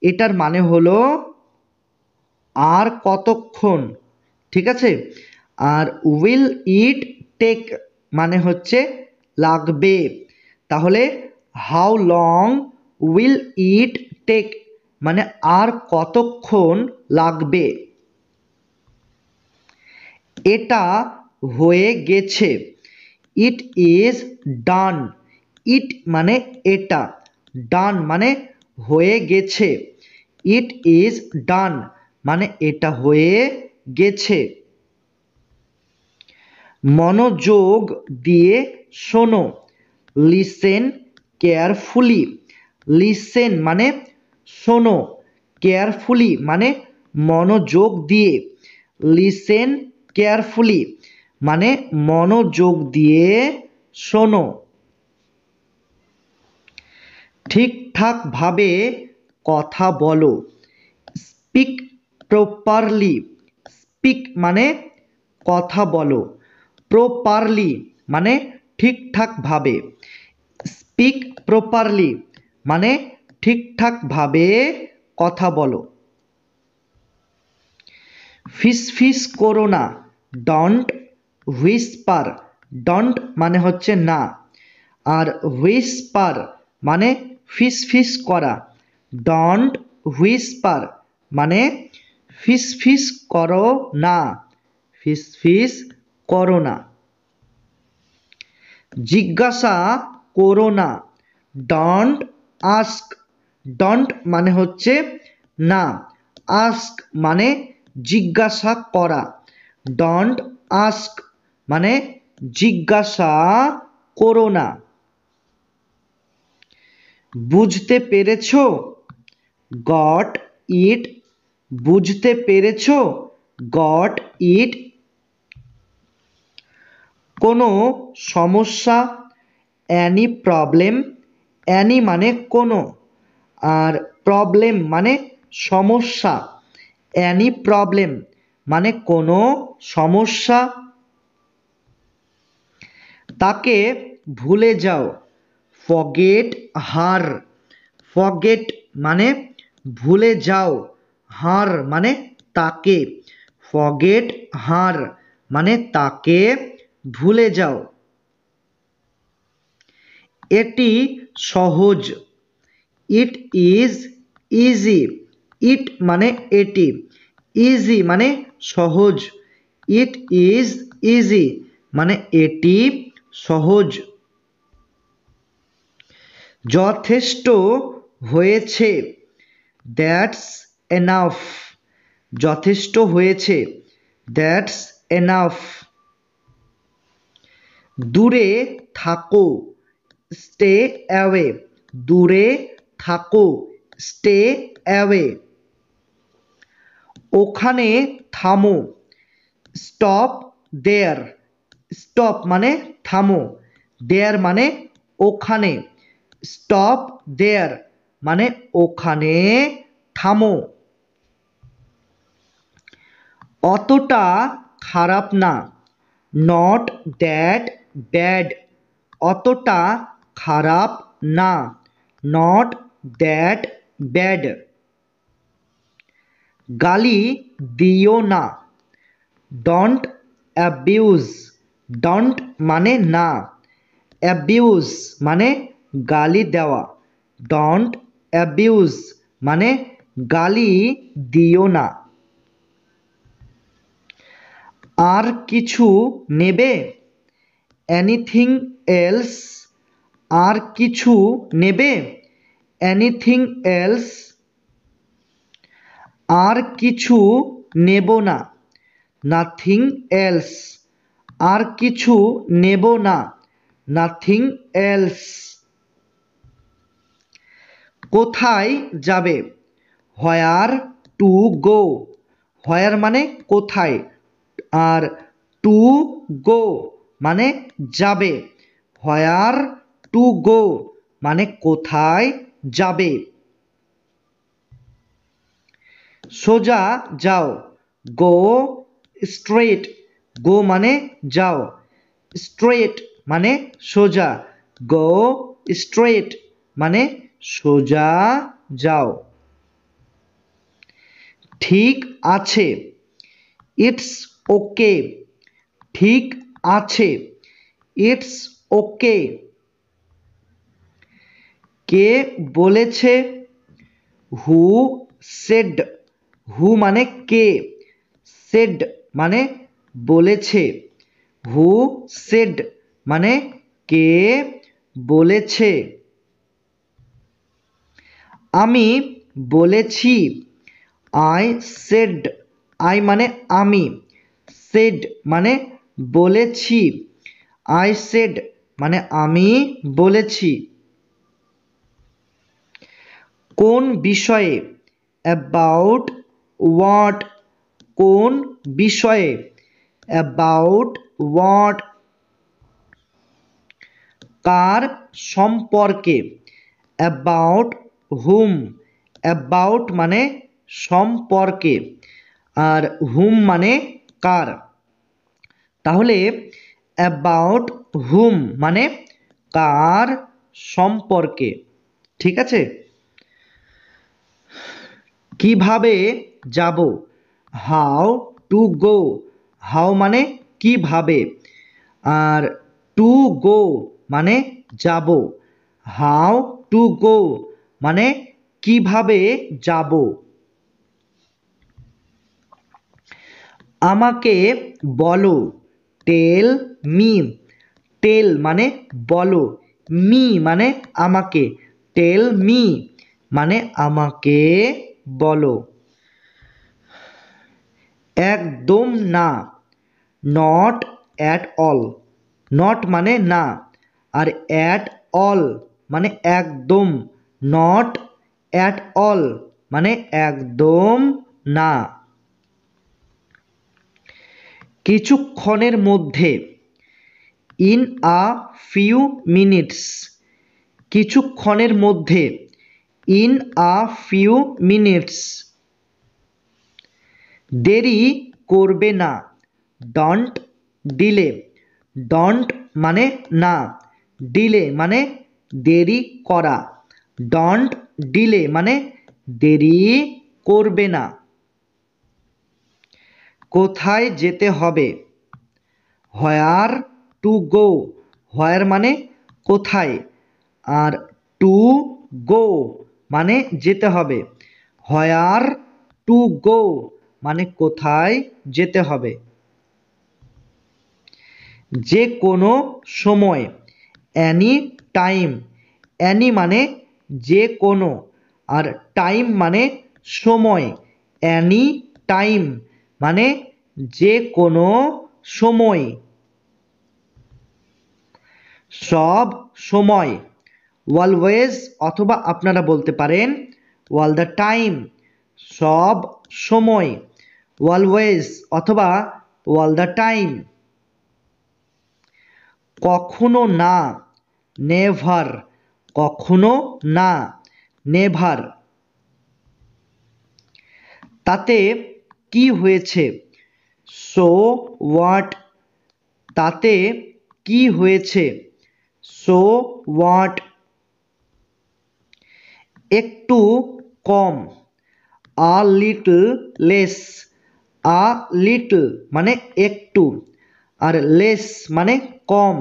এটার মানে হলো আর কতক্ষণ, ঠিক আছে। আর উইল ইট টেক মানে হচ্ছে লাগবে, তাহলে how long will it take মানে আর কতক্ষণ লাগবে। এটা হয়ে গেছে, ইট ইজ ডান। ইট মানে এটা, ডান মানে হয়ে গেছে, ইট ইজ ডান মানে এটা হয়ে গেছে। মনোযোগ দিয়ে শোনো, লিসেন কেয়ারফুলি। লিসেন মানে শোনো, কেয়ারফুলি মানে মনোযোগ দিয়ে, লিসেন কেয়ারফুলি মানে মনোযোগ দিয়ে শোনো। ঠিকঠাকভাবে কথা বলো, স্পিক প্রপারলি। স্পিক মানে কথা বলো, প্রপারলি মানে ঠিকঠাকভাবে, স্পিক প্রপারলি মানে ঠিকঠাকভাবে কথা বলো। ফিসফিস করো না, ডন্ট হুইসপার। ডন্ট মানে হচ্ছে না, আর হুইসপার মানে ফিসফিস করা। ডন্ট হুইসপার মানে ফিসফিস করো না, ফিসফিস করো না। জিজ্ঞাসা করো না, ডন্ট আস্ক। ডন্ট মানে হচ্ছে না, আস্ক মানে জিজ্ঞাসা করা, ডন্ট আস্ক মানে জিজ্ঞাসা করো না। বুঝতে পেরেছো, গট ইট। বুঝতে পেরেছো, গট ইট। কোনো সমস্যা, অ্যানি প্রবলেম। অ্যানি মানে কোনো, আর প্রবলেম মানে সমস্যা, অ্যানি প্রবলেম মানে কোনো সমস্যা। তাকে ভুলে যাও, ফরগেট হার। ফরগেট মানে ভুলে যাও, হার মানে তাকে, ফরগেট হার মানে তাকে ভুলে যাও। এটি সহজ, ইট ইজ ইজি। ইট মানে এটি, ইজি মানে সহজ, ইট ইজ ইজি মানে এটি সহজ। যথেষ্ট হয়েছে, দ্যাটস এনাফ। যথেষ্ট হয়েছে, দ্যাটস এনাফ। দূরে থাকো, স্টে অ্যাওয়ে। দূরে থাকো, স্টে অ্যাওয়ে। ওখানে থামো, স্টপ দেয়ার। স্টপ মানে থামো, দেয়ার মানে ওখানে, স্টপ দেয়ার মানে ওখানে থামো। অতটা খারাপ না, নট দ্যাট ব্যাড। অতটা খারাপ না, নট দ্যাট ব্যাড। গালি দিও না, ডোন্ট অ্যাবিউজ। ডোন্ট মানে না, অ্যাবিউজ মানে গালি দেওয়া, ডোন্ট অ্যাবিউজ মানে গালি দিও না। আর কিছু নেবে, এনিথিং এলস। আর কিছু নেবে, এনিথিং এলস। আর কিছু নেব না, নাথিং এলস। আর কিছু নেব না, নাথিং এলস। কোথায় যাবে, হোয়ার টু গো। হোয়ার মানে কোথায়, আর টু গো মানে যাবে। হোয়ার টু গো মানে কোথায় যাবে। সোজা যাও, গো স্ট্রেট। গো মানে যাও, স্ট্রেট মানে সোজা, গো স্ট্রেট মানে সোজা যাও। ঠিক আছে, ইটস ওকে। ঠিক আছে, ইটস ওকে। কে বলেছে, হু সেড। হু মানে কে, সেড মানে বলেছে, হু সেড মানে কে বলেছে। আমি বলেছি, আই সেড। আই মানে আমি, সেড মানে বলেছি, আই সেড মানে আমি বলেছি। কোন বিষয়ে, অ্যাবাউট হোয়াট। কোন বিষয়ে, অ্যাবাউট হোয়াট। কার সম্পর্কে, অ্যাবাউট হুম। অ্যাবাউট মানে সম্পর্কে, আর হুম মানে কার। তাহলে অ্যাবাউট হুম মানে কার সম্পর্কে। ঠিক আছে। কিভাবে যাব, হাউ টু গো। হাউ মানে কিভাবে, আর টু গো মানে যাব, হাউ টু গো মানে কিভাবে যাব। আমাকে বলো, টেল মি। টেল মানে বলো, মি মানে আমাকে, টেল মি মানে আমাকে বলো। একদম না, নট অ্যাট অল। নট মানে না, আর অ্যাট অল মানে একদম, নট অ্যাট অল মানে একদম না। কিছুক্ষণের মধ্যে, ইন আ ফিউ মিনিটস। কিছুক্ষণের মধ্যে, ইন আ ফিউ মিনিটস। দেরি করবে না, ডোন্ট ডিলে। ডোন্ট মানে না, ডিলে মানে দেরি করা, ডোন্ট ডিলে মানে দেরি করবে না। কোথায় যেতে হবে, হোয়ার টু গো। হোয়ার মানে কোথায়, আর টু গো মানে যেতে হবে, হোয়ার টু গো মানে কোথায় যেতে হবে। যে কোনো সময়, অ্যানি টাইম। অ্যানি মানে যে কোনো, আর টাইম মানে সময়, অ্যানি টাইম মানে যে কোনো সময়। সব সময়, অলওয়েজ অথবা আপনারা বলতে পারেন অল দ্য টাইম, সব সময়। অলওয়েজ অথবা অল দ্য টাইম। কখনো না, নেভার, কখনো না, নেভার। তাতে কি হয়েছে, সো হোয়াট, তাতে কি হয়েছে, সো হোয়াট। একটু কম, a little less, a little মানে একটু, আর লেস মানে কম,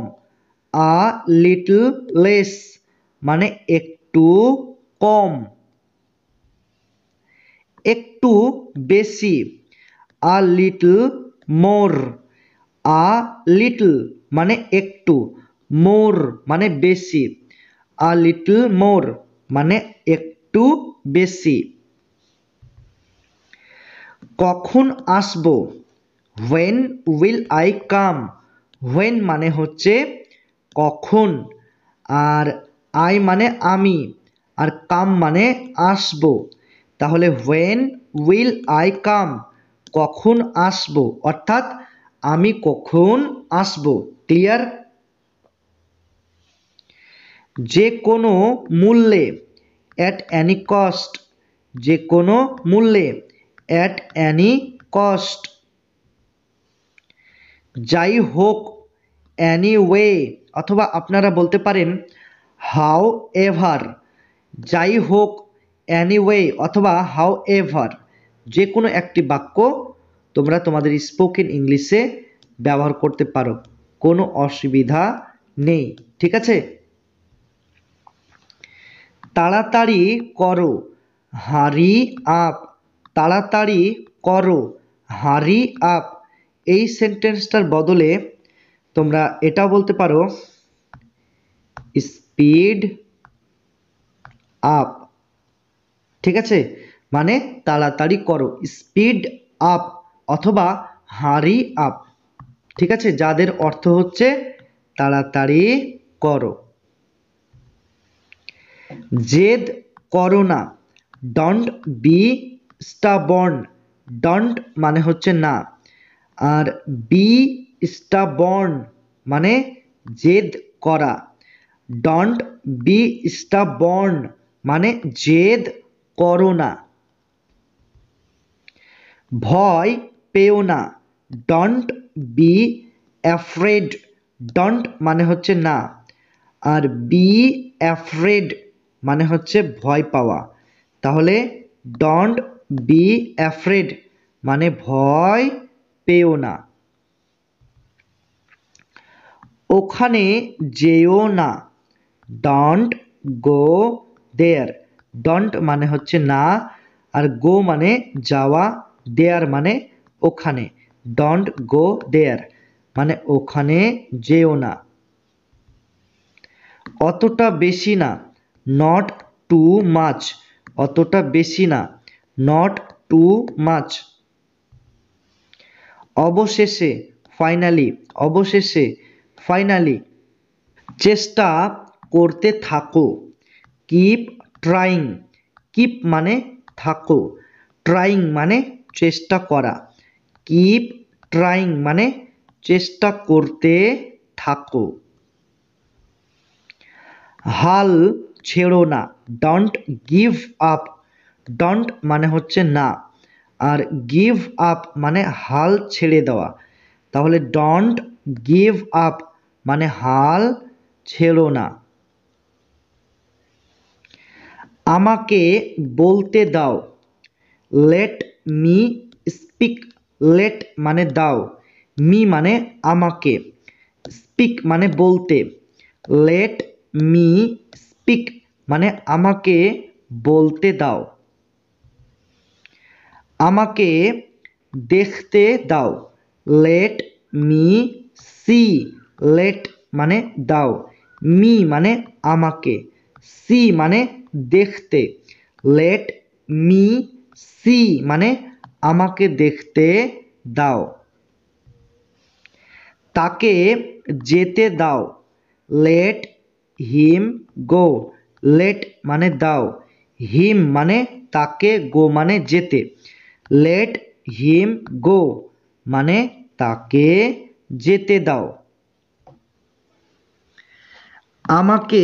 আ লিটল লেস মানে একটু কম। একটু বেশি, a little more, a little মানে একটু, মোর মানে বেশি, আ লিটল মোর মানে একটু বেশি। কখন আসবো, when will I come, when মানে হচ্ছে কখন, আর I মানে আমি, আর come মানে আসবো। তাহলে when will I come, কখন আসবো, অর্থাৎ আমি কখন আসবো। ক্লিয়ার? যে কোনো মূল্যে, at any cost, যে কোনো মূল্যে, at any cost। যাই হোক, anyway অথবা আপনারা বলতে পারেন হাউ এভার, যাই হোক, anyway অথবা হাউ এভার, যে কোনো একটি বাক্য তোমরা তোমাদের স্পোকেন ইংলিশে ব্যবহার করতে পারো, কোনো অসুবিধা নেই। ঠিক আছে? তাড়াতাড়ি করো, হারি আপ, তাড়াতাড়ি করো, হারি আপ। এই সেন্টেন্সটার বদলে তোমরা এটাও বলতে পারো স্পিড আপ। ঠিক আছে? মানে তাড়াতাড়ি করো, স্পিড আপ অথবা হারি আপ। ঠিক আছে? যাদের অর্থ হচ্ছে তাড়াতাড়ি করো। জেদ করো না, ডোন্ট বি স্টাবর্ন, ডোন্ট মানে হচ্ছে না, আর বি স্টাবর্ন মানে জেদ করা, ডোন্ট বি স্টাবর্ন মানে জেদ করো না। ভয় পেও না, ডোন্ট বি অ্যাফ্রেড, ডোন্ট মানে হচ্ছে না, আর বি অ্যাফ্রেড মানে হচ্ছে ভয় পাওয়া। তাহলে ডোন্ট বি অ্যাফ্রেড মানে ভয় পেও না। ওখানে যেও না, ডোন্ট গো দেয়ার, ডোন্ট মানে হচ্ছে না, আর গো মানে যাওয়া, দেয়ার মানে ওখানে, ডোন্ট গো দেয়ার মানে ওখানে যেও না। অতটা বেশি না, নট টু মাচ, অতটা বেশি না, নট টু মাচ। অবশেষে, ফাইনালি, অবশেষে, ফাইনালি। চেষ্টা করতে থাকো, কিপ ট্রাইং, কিপ মানে থাকো, ট্রাইং মানে চেষ্টা করা, কিপ ট্রাইং মানে চেষ্টা করতে থাকো। হাল ছেড়ো না, ডোন্ট গিভ আপ, ডোন্ট মানে হচ্ছে না, আর গিভ আপ মানে হাল ছেড়ে দেওয়া। তাহলে ডোন্ট গিভ আপ মানে হাল ছেড়ো না। আমাকে বলতে দাও, লেট মি স্পিক, লেট মানে দাও, মি মানে আমাকে, স্পিক মানে বলতে, লেট মি স্পিক মানে আমাকে বলতে দাও। আমাকে দেখতে দাও, লেট মি সি, লেট মানে দাও, মি মানে আমাকে, সি মানে দেখতে, লেট মি সি মানে আমাকে দেখতে দাও। তাকে যেতে দাও, লেট হিম গো, লেট মানে দাও, হিম মানে তাকে, গো মানে যেতে। লেট হিম গো মানে তাকে যেতে দাও। আমাকে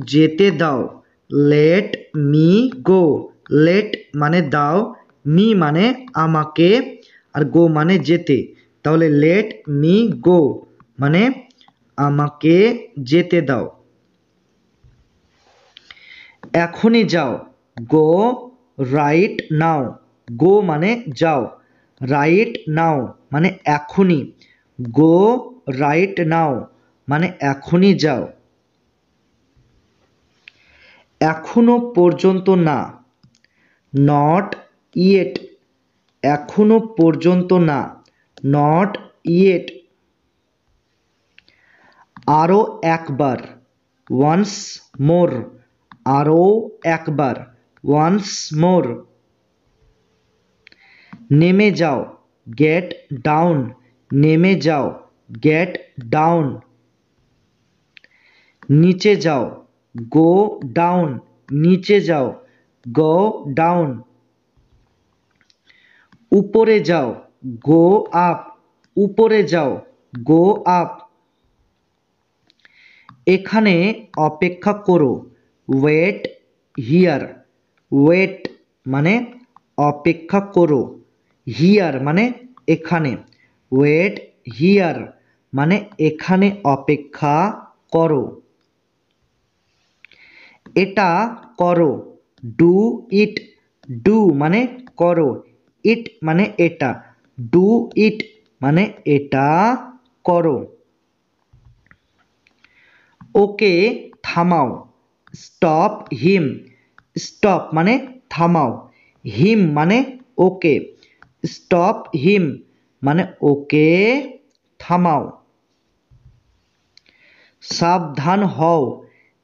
যেতে দাও, লেট মি গো। লেট মানে দাও, মি মানে আমাকে, আর গো মানে যেতে। তাহলে লেট মি গো মানে আমাকে যেতে দাও। এখনই যাও, গো রাইট নাও। গো মানে যাও, রাইট নাও মানে এখনই, গো রাইট নাও মানে এখনই যাও। এখনো পর্যন্ত না, নট ইয়েট। এখনো পর্যন্ত না, নট ইয়েট। আরও একবার, ওয়ান্স মোর। আরও একবার, ওয়ান্স মোর। নেমে যাও, গেট ডাউন। নেমে যাও, গেট ডাউন। নিচে যাও, গো ডাউন। নিচে যাও, গো ডাউন। উপরে যাও, গো আপ। উপরে যাও, গো আপ। এখানে অপেক্ষা করো, ওয়েট হিয়ার। ওয়েট মানে অপেক্ষা করো, হিয়ার মানে এখানে। ওয়েট হিয়ার মানে এখানে অপেক্ষা করো। এটা করো, ডু ইট। ডু মানে করো, ইট মানে এটা। ডু ইট মানে এটা করো। ওকে থামাও, স্টপ হিম। স্টপ মানে থামাও, হিম মানে ওকে। স্টপ হিম মানে ওকে থামাও। সাবধান হও,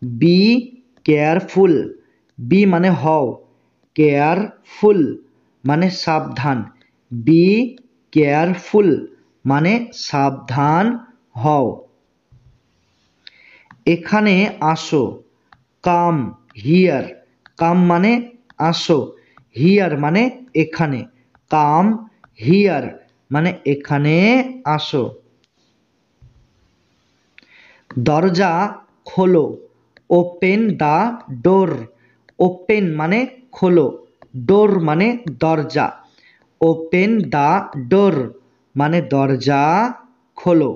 বি কেয়ারফুল। বি মানে হও, কেয়ারফুল মানে সাবধান। বি কেয়ারফুল মানে সাবধান হও। এখানে আসো, কাম হিয়ার। কাম মানে আসো, হিয়ার মানে এখানে। কাম হিয়ার মানে এখানে আসো। দরজা খোলো, ওপেন দ্য ডোর। ওপেন মানে খোলো, ডোর মানে দরজা। ওপেন দ্য ডোর মানে দরজা খোলো।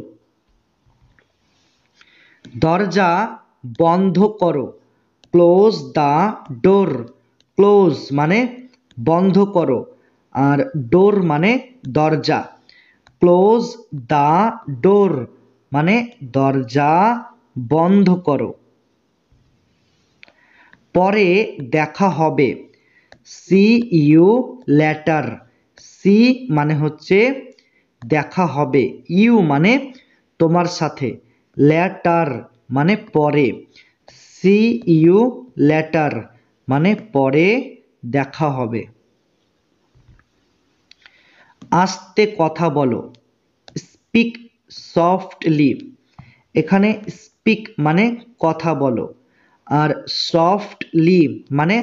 দরজা বন্ধ করো, ক্লোজ দ্য ডোর। ক্লোজ মানে বন্ধ করো, আর ডোর মানে দরজা। ক্লোজ দ্য ডোর মানে দরজা বন্ধ করো। পরে দেখা হবে, সি ইউ লেটার। সি মানে হচ্ছে দেখা হবে, ইউ মানে তোমার সাথে, লেটার মানে পরে। সি ইউ লেটার মানে পরে দেখা হবে। আস্তে কথা বলো, স্পিক সফটলি। এখানে স্পিক মানে কথা বলো, আর সফটলি মানে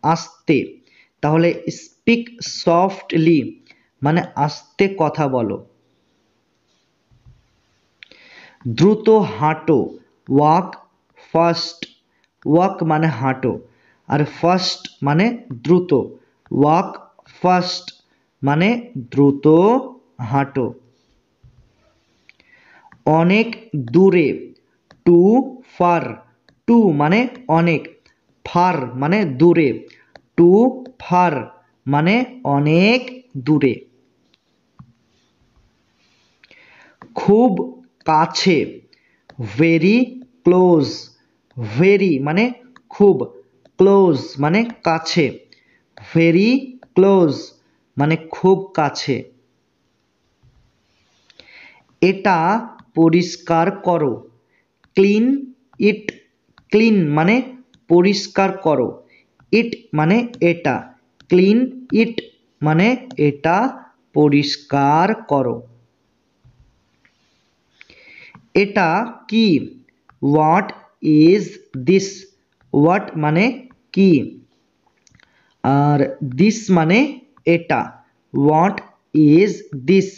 আস্তে। তাহলে স্পিক সফটলি মানে আস্তে কথা বলো। দ্রুত হাঁটো, ওয়াক ফাস্ট। ওয়াক মানে হাঁটো, আর ফাস্ট মানে দ্রুত। ওয়াক ফাস্ট মানে দ্রুত হাঁটো। অনেক দূরে, টু ফার। টু মানে অনেক, ফার মানে দূরে। টু ফার মানে অনেক দূরে। খুব কাছে, ভেরি ক্লোজ। ভেরি মানে খুব, ক্লোজ মানে কাছে। ভেরি ক্লোজ মানে খুব কাছে। এটা পরিষ্কার করো, ক্লিন ইট। ক্লিন মানে পরিষ্কার করো, ইট মানে এটা। ক্লিন ইট মানে এটা পরিষ্কার করো। এটা কি, হোয়াট ইজ দিস। হোয়াট মানে কি, আর দিস মানে এটা, হোয়াট ইজ দিস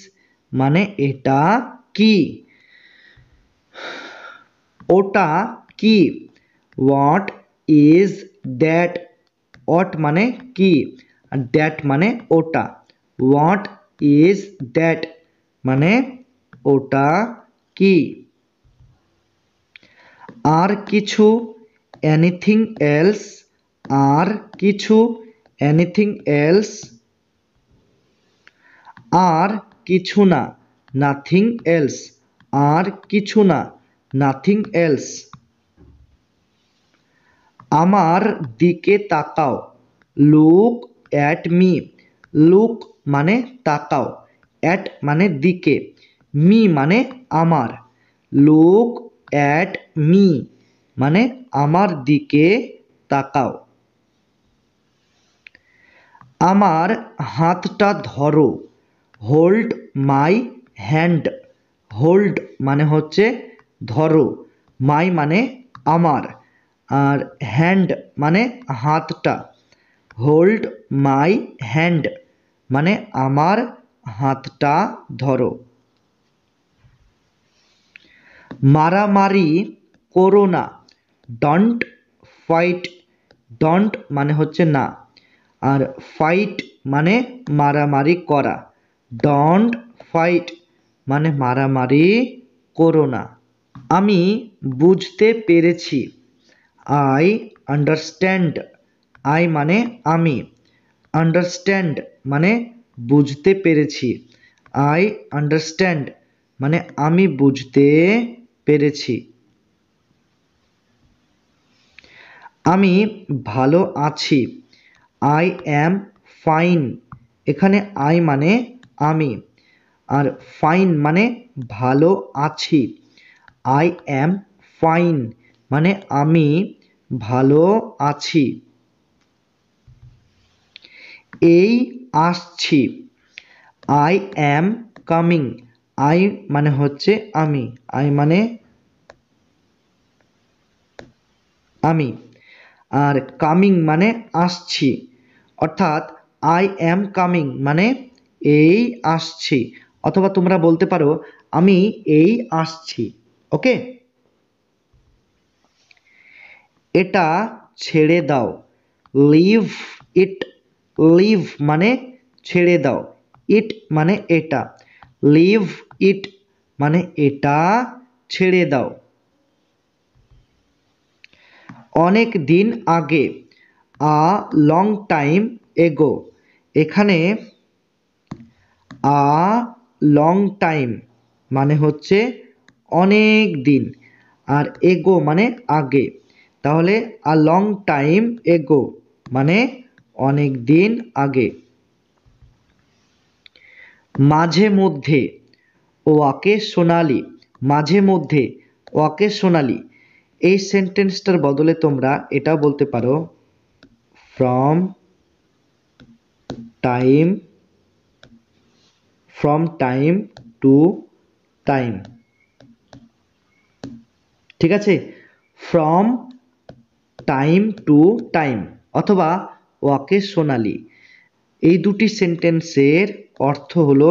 মানে এটা কি, ওটা কি, হোয়াট ইজ দ্যাট, হোয়াট মানে কি আর দ্যাট মানে ওটা, হোয়াট ইজ দ্যাট মানে ওটা কি, আর কিছু, এনিথিং এলস, আর কিছু, এনিথিং এলস, আর কিছু না, নাথিং এলস, আর কিছু না, নাথিং এলস, আমার দিকে তাকাও, লুক অ্যাট মি, লুক মানে তাকাও, অ্যাট মানে দিকে, মি মানে আমার, লুক অ্যাট মি মানে আমার দিকে তাকাও, আমার হাতটা ধরো, হোল্ড মাই হ্যান্ড, হোল্ড মানে হচ্ছে ধরো, মাই মানে আমার, আর হ্যান্ড মানে হাতটা, হোল্ড মাই হ্যান্ড মানে আমার হাতটা ধরো, মারামারি করো না, ডন্ট ফাইট, ডন্ট মানে হচ্ছে না, আর ফাইট মানে মারামারি করা, ডন্ট ফাইট মানে মারামারি করো না, আমি বুঝতে পেরেছি, আই আন্ডারস্ট্যান্ড, আই মানে আমি, আন্ডারস্ট্যান্ড মানে বুঝতে পেরেছি, আই আন্ডারস্ট্যান্ড মানে আমি বুঝতে পেরেছি, আমি ভালো আছি, আই অ্যাম ফাইন, এখানে আই মানে আমি, আর ফাইন মানে ভালো আছি, আই অ্যাম ফাইন মানে আমি ভালো আছি, এই আসছি, আই অ্যাম কামিং, আই মানে হচ্ছে আমি, আই মানে আমি, আর কামিং মানে আসছি, অর্থাৎ আই অ্যাম কামিং মানে এই আসছি, অথবা তোমরা বলতে পারো আমি এই আসছি। ওকে, এটা ছেড়ে দাও, লিভ ইট, লিভ মানে ছেড়ে দাও, ইট মানে এটা, লিভ ইট মানে এটা ছেড়ে দাও, অনেক দিন আগে, আ লং টাইম এগো, এখানে আ লং টাইম মানে হচ্ছে অনেক দিন, আর এগো মানে আগে, তাহলে আ লং টাইম এগো মানে অনেক দিন আগে, মাঝে মধ্যে, ওয়াকেশনালি, মাঝে মধ্যে ওয়াকেশনালি, এই সেন্টেন্সটার বদলে তোমরা এটাও বলতে পারো from time, from time to time, ঠিক আছে, ফ্রম টাইম টু টাইম অথবা ওয়াকেশনালি, এই দুটি সেন্টেন্সের অর্থ হলো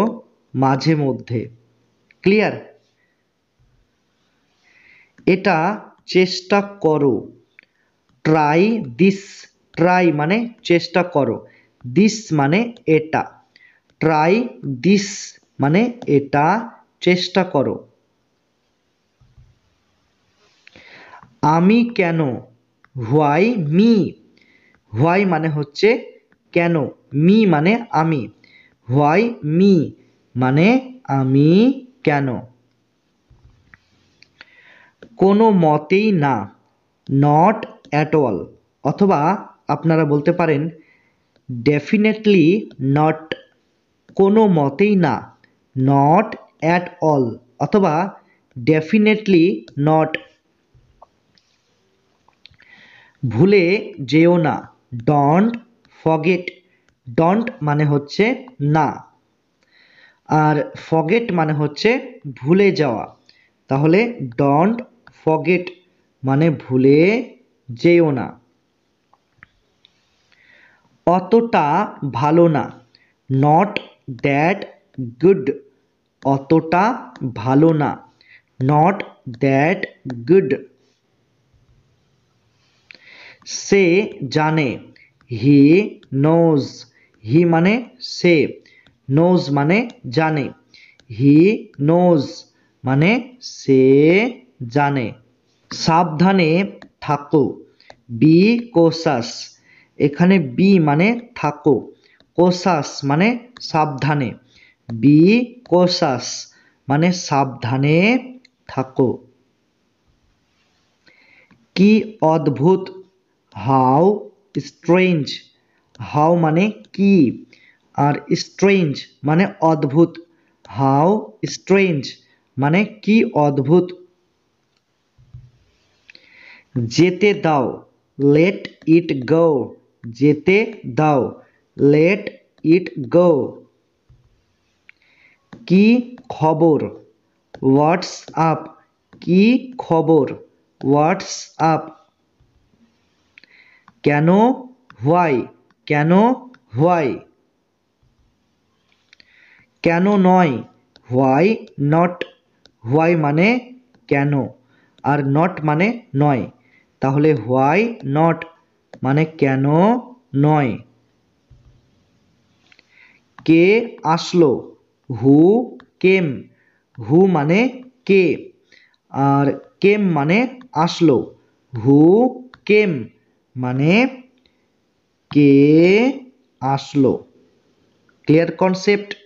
মাঝে মধ্যে। ক্লিয়ার? এটা চেষ্টা করো, ট্রাই দিস, ট্রাই মানে চেষ্টা করো, দিস মানে এটা, ট্রাই দিস মানে এটা চেষ্টা করো, আমি কেন, হোয়াই মি, হোয়াই মানে হচ্ছে কেন, মি মানে আমি, হোয়াই মি মানে আমি কেন, কোনো মতেই না, নট অ্যাট অল, অথবা আপনারা বলতে পারেন ডেফিনেটলি নট, কোনো মতেই না, নট অ্যাট অল অথবা ডেফিনেটলি নট, ভুলে যেও না, ডন্ট ফরগেট, ডন্ট মানে হচ্ছে না, আর ফরগেট মানে হচ্ছে ভুলে যাওয়া, তাহলে ডন্ট ফরগেট মানে ভুলে যেও না। অতটা ভালো না, নট দ্যাট গুড। অতটা ভালো না, নট দ্যাট গুড। সে জানে, হি নোজ। হি মানে সে, নোজ মানে জানে, হি নোজ মানে সে জানে। সাবধানে থাকো, বি কোসাস। এখানে বি মানে থাকো, কোসাস মানে সাবধানে, বি কোসাস মানে সাবধানে থাকো। কি অদ্ভুত, হাউ স্ট্রেঞ্জ। হাউ মানে কি, আর স্ট্রেঞ্জ মানে অদ্ভুত, হাউ স্ট্রেঞ্জ মানে কি অদ্ভুত। যেতে দাও, লেট ইট গো। যেতে দাও, লেট ইট গো। কি খবর, হোয়াটস আপ। কি খবর, হোয়াটস আপ। কেন, হোয়াই। কেন, হোয়াই। কেন নয়, হোয়াই নট। হোয়াই মানে কেন, আর নট মানে নয়, তাহলে হোয়াই নট মানে কেন নয়। কে আসলো, হু কেম। হু মানে কে, আর কেম মানে আসলো, হু কেম মানে কে আসলো। Clear concept.